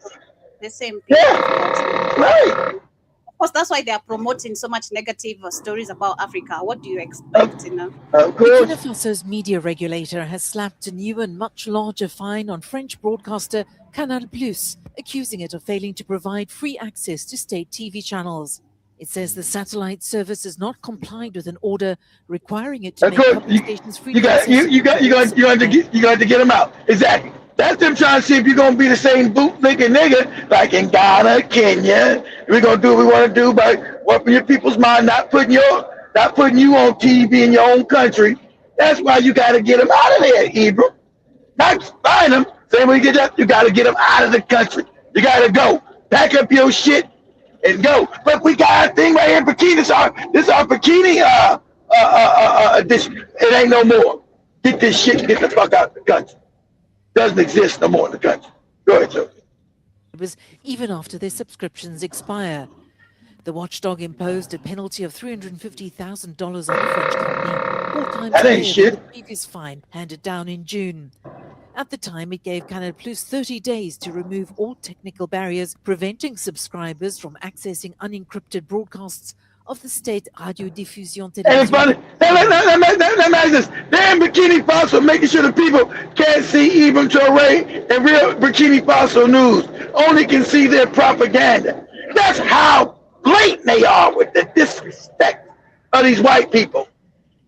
The same thing. Yeah, right. Of course, that's why they are promoting so much negative stories about Africa. What do you expect? Burkina Faso's media regulator has slapped a new and much larger fine on French broadcaster Canal Plus, accusing it of failing to provide free access to state TV channels. It says the satellite service has not complied with an order requiring it to make public stations free. You got to get them out. Exactly. That's them trying to see if you're gonna be the same bootlicking nigga like in Ghana, Kenya. We're gonna do what we want to do by warping your people's mind, not putting you on TV in your own country. That's why you got to get them out of there, Ibram. Not find them. Same way you get that, you got to get them out of the country. You got to go. Pack up your shit and go. But we got a thing right here in Bikini. This is our Bikini edition. It ain't no more. Get this shit and get the fuck out of the country. Doesn't exist no more in the country. Go ahead, Joe. Even after their subscriptions expire. The watchdog imposed a penalty of $350,000 on the French company, 4 times That ain't higher shit. than the previous fine handed down in June. At the time, it gave Canal Plus 30 days to remove all technical barriers preventing subscribers from accessing unencrypted broadcasts of the state radiodiffusion And it's funny. Let me ask this. They're in Bikini Faso making sure the people can't see even Traore and real Bikini Faso news. Only can see their propaganda. That's how blatant they are with the disrespect of these white people.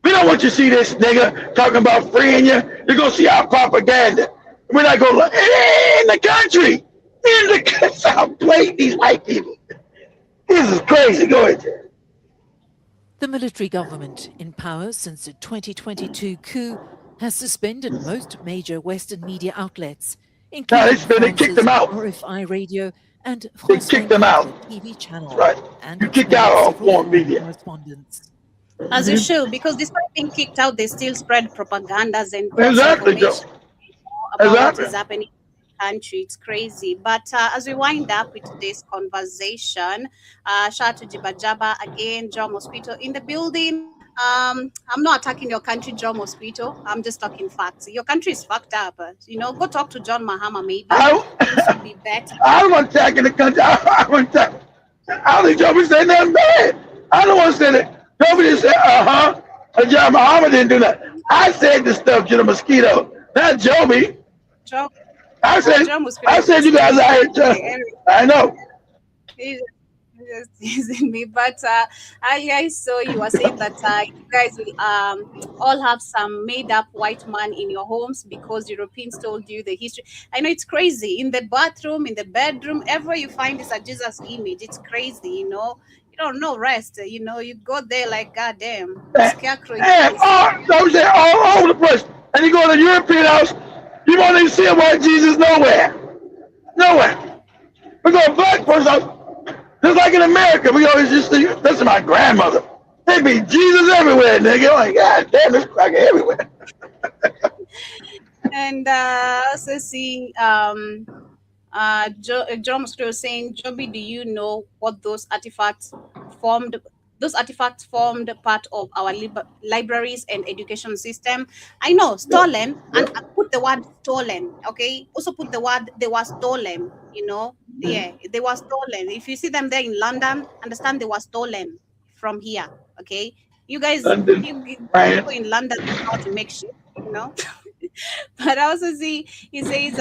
We don't want you to see this nigga talking about freeing you. You're going to see our propaganda. We're not going to look in the country. That's how blatant these white people. This is crazy. Go ahead, Jerry. The military government, in power since the 2022 coup, has suspended most major Western media outlets, including They kicked them out. RFI radio and They kicked them out. TV channel. Right. And You kicked out all foreign media. correspondents. As you should, because despite being kicked out, they still spread propagandas and Exactly, Joe. information about what Exactly. is happening in the country. It's crazy. But as we wind up with today's conversation, shout out to Jibajaba again, Joe Mosquito in the building. I'm not attacking your country, Joe Mosquito. I'm just talking facts. Your country is fucked up. Go talk to John Mahama, maybe. Things will be better. I don't want to attack in the country. I don't think Joby said nothing bad. I don't want to say that. Joby just said, John Muhammad didn't do that. I said this stuff to the mosquito, not Joby. Joe, I said you guys out here. I know. He's just teasing me, but I saw you were saying that you guys will all have some made-up white man in your homes because Europeans told you the history. I know it's crazy. In the bathroom, in the bedroom, everywhere you find is a Jesus image. It's crazy, You don't know rest. You go there like goddamn scarecrow. All over the place. And you go to the European house, you won't even see a white Jesus nowhere. Nowhere. We go to a black person's house. Just like in America, we always just think, this is my grandmother. There be Jesus everywhere, nigga. Like, God damn, there's cracker everywhere. And also see John Mosquito saying, Joby, do you know what those artifacts formed? Those artifacts formed part of our libraries and education system. I know, stolen, and I put the word stolen, okay? Also put the word, they were stolen, Yeah, they were stolen. If you see them there in London, understand they were stolen from here, okay? You guys, you people in London know how to make shit, But I also see, he says,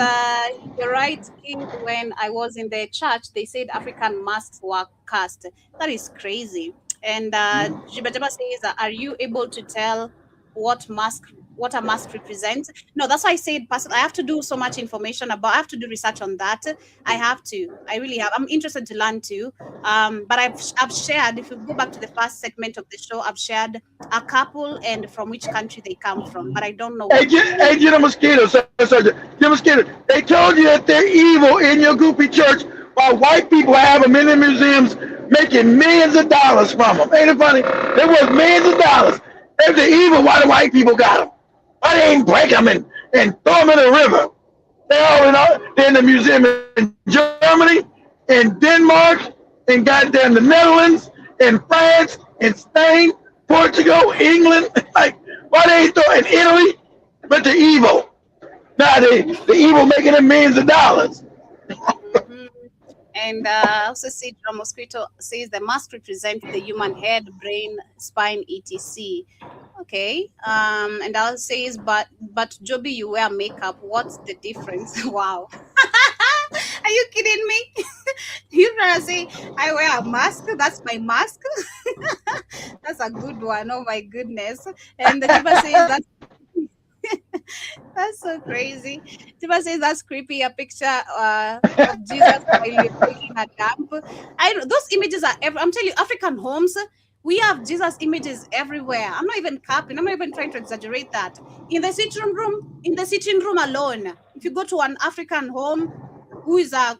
you're right, kid, when I was in the church, they said African masks were cast. That is crazy. And Jibajaba says, are you able to tell what a mask represents? No, that's why I said, I have to do so much information I have to do research on that. I really have. I'm interested to learn too. But I've shared, if you go back to the first segment of the show, I've shared a couple and from which country they come from, but I don't know. Hey, Mosquito, Mosquito, they told you that they're evil in your goofy church while white people have them in the museums making millions of dollars from them. Ain't it funny? There was millions of dollars. If they're evil, why the white people got them? Why they ain't break them and throw them in the river? They're in the museum in Germany, in Denmark, in goddamn the Netherlands, in France, in Spain, Portugal, England. Like, why they ain't throwing in Italy? But they're evil. Now the evil making them millions of dollars. And also see John Mosquito says the mask represents the human head, brain, spine, etc. Okay. And also says, but Joby, you wear makeup. What's the difference? Wow. Are you kidding me? You trying to say I wear a mask? That's my mask. That's a good one. Oh my goodness. And the people says that. That's so crazy. Tiba says that's creepy. A picture of Jesus while you're taking a dump. Those images are. I'm telling you, African homes, we have Jesus images everywhere. I'm not even capping. I'm not even trying to exaggerate that. In the sitting room alone, if you go to an African home who is a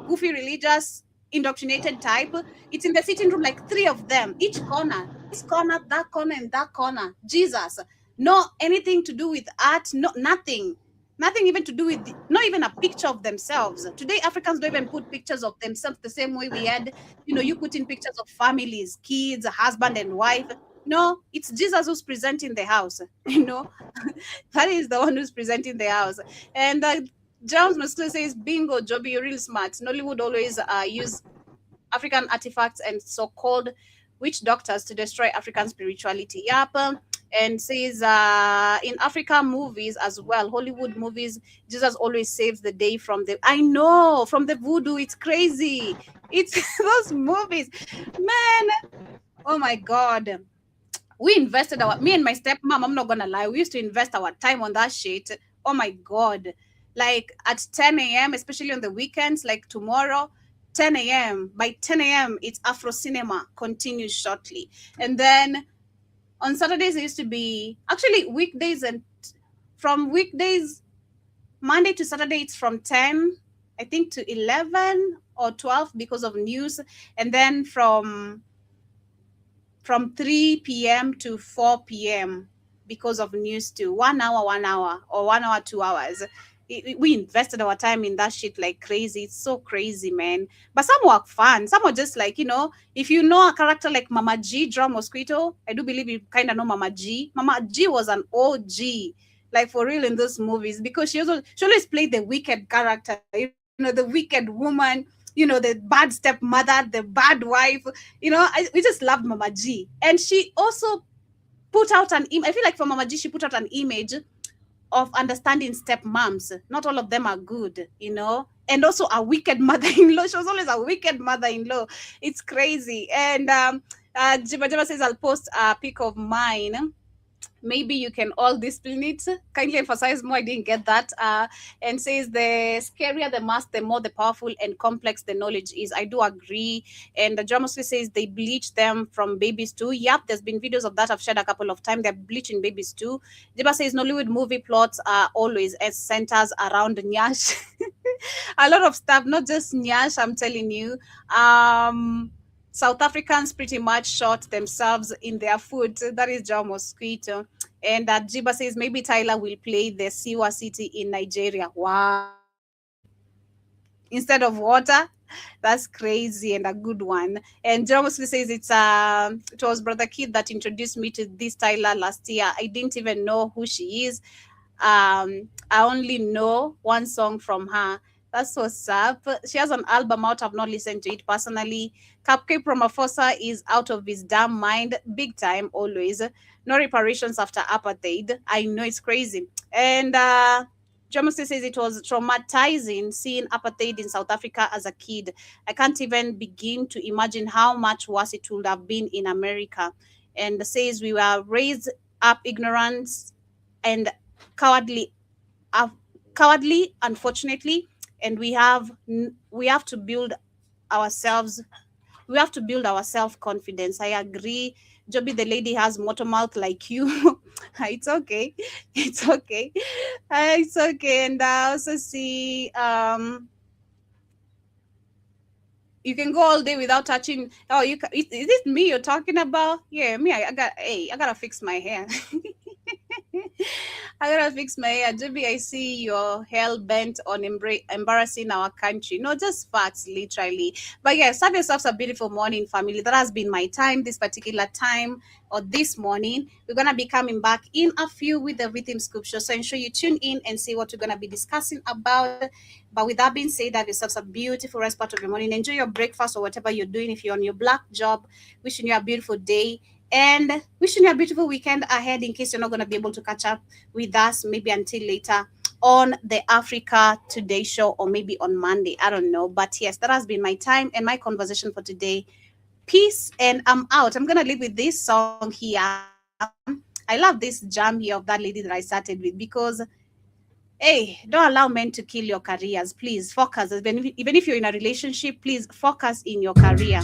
goofy religious indoctrinated type, it's in the sitting room, like 3 of them, each corner, this corner, that corner, and that corner. Jesus. No anything to do with art, no nothing. Nothing even to do with, not even a picture of themselves. Today, Africans don't even put pictures of themselves the same way we had, you put in pictures of families, kids, husband and wife. No, it's Jesus who's presenting the house, that is the one who's presenting the house. And Jones Muscle says, bingo, Joby, you're real smart. Nollywood always use African artifacts and so-called witch doctors to destroy African spirituality. Yep. And says in African movies as well, Hollywood movies, Jesus always saves the day from the voodoo. It's crazy. It's those movies, man. Oh my God. We invested me and my stepmom, I'm not gonna lie, we used to invest our time on that shit. Oh my God. Like at 10 a.m., especially on the weekends, like tomorrow, 10 a.m. By 10 a.m., it's Afro Cinema continues shortly. And then on Saturdays, it used to be actually weekdays, and from weekdays, Monday to Saturday, it's from 10, I think, to 11 or 12 because of news. And then from 3 p.m. to 4 p.m. because of news too. 1 hour, or 1 hour, 2 hours. We invested our time in that shit like crazy. It's so crazy, man. But some were fun. Some were just like, if you know a character like Mama G, Draw Mosquito, I do believe you kind of know Mama G. Mama G was an OG, like for real in those movies, because she always played the wicked character, the wicked woman, the bad stepmother, the bad wife. We just loved Mama G. And she also put out an image. I feel like for Mama G, she put out an image of understanding stepmoms. Not all of them are good, and also a wicked mother-in-law. She was always a wicked mother-in-law. It's crazy. And Jiba says, I'll post a pic of mine. Maybe you can all discipline it. Kindly emphasize more. I didn't get that. And says the scarier the mask, the more the powerful and complex the knowledge is. I do agree. And the drama says they bleach them from babies too. Yep, there's been videos of that I've shared a couple of times. They're bleaching babies too. Jiba says Nollywood movie plots are always as centers around Nyash. A lot of stuff, not just Nyash, I'm telling you. South Africans pretty much shot themselves in their foot. That is Joe Mosquito. And Jiba says maybe Tyler will play the Siwa City in Nigeria. Wow. Instead of water. That's crazy and a good one. And Joe Mosquito says it was Brother Kid that introduced me to this Tyler last year. I didn't even know who she is. I only know one song from her. That's what's up. She has an album out. I've not listened to it personally. Cupcake Ramaphosa is out of his damn mind. Big time, always. No reparations after apartheid. I know, it's crazy. And Jamusi says it was traumatizing seeing apartheid in South Africa as a kid. I can't even begin to imagine how much worse it would have been in America. And says we were raised up ignorant and cowardly, unfortunately. And we have to build ourselves. We have to build our self-confidence. I agree. Joby, the lady has motor mouth like you. It's okay. It's okay. It's okay. And I also see you can go all day without touching. Oh, is it me you're talking about? Yeah, me. I gotta fix my hair. I gotta fix my hair. Joby, I see you're hell bent on embarrassing our country. No, just facts, literally. But yes, have yourselves a beautiful morning, family. That has been my time, this particular time, or this morning. We're gonna be coming back in a few with the Rhythm Scoop Show. So ensure you tune in and see what we're gonna be discussing about. But with that being said, have yourselves a beautiful rest part of your morning. Enjoy your breakfast or whatever you're doing. If you're on your black job, wishing you a beautiful day. And wishing you a beautiful weekend ahead in case you're not going to be able to catch up with us maybe until later on the Africa Today show or maybe on Monday. I don't know. But yes, that has been my time and my conversation for today. Peace, and I'm out. I'm going to leave with this song here. I love this jam here of that lady that I started with because, hey, don't allow men to kill your careers. Please focus. Even if you're in a relationship, please focus in your career.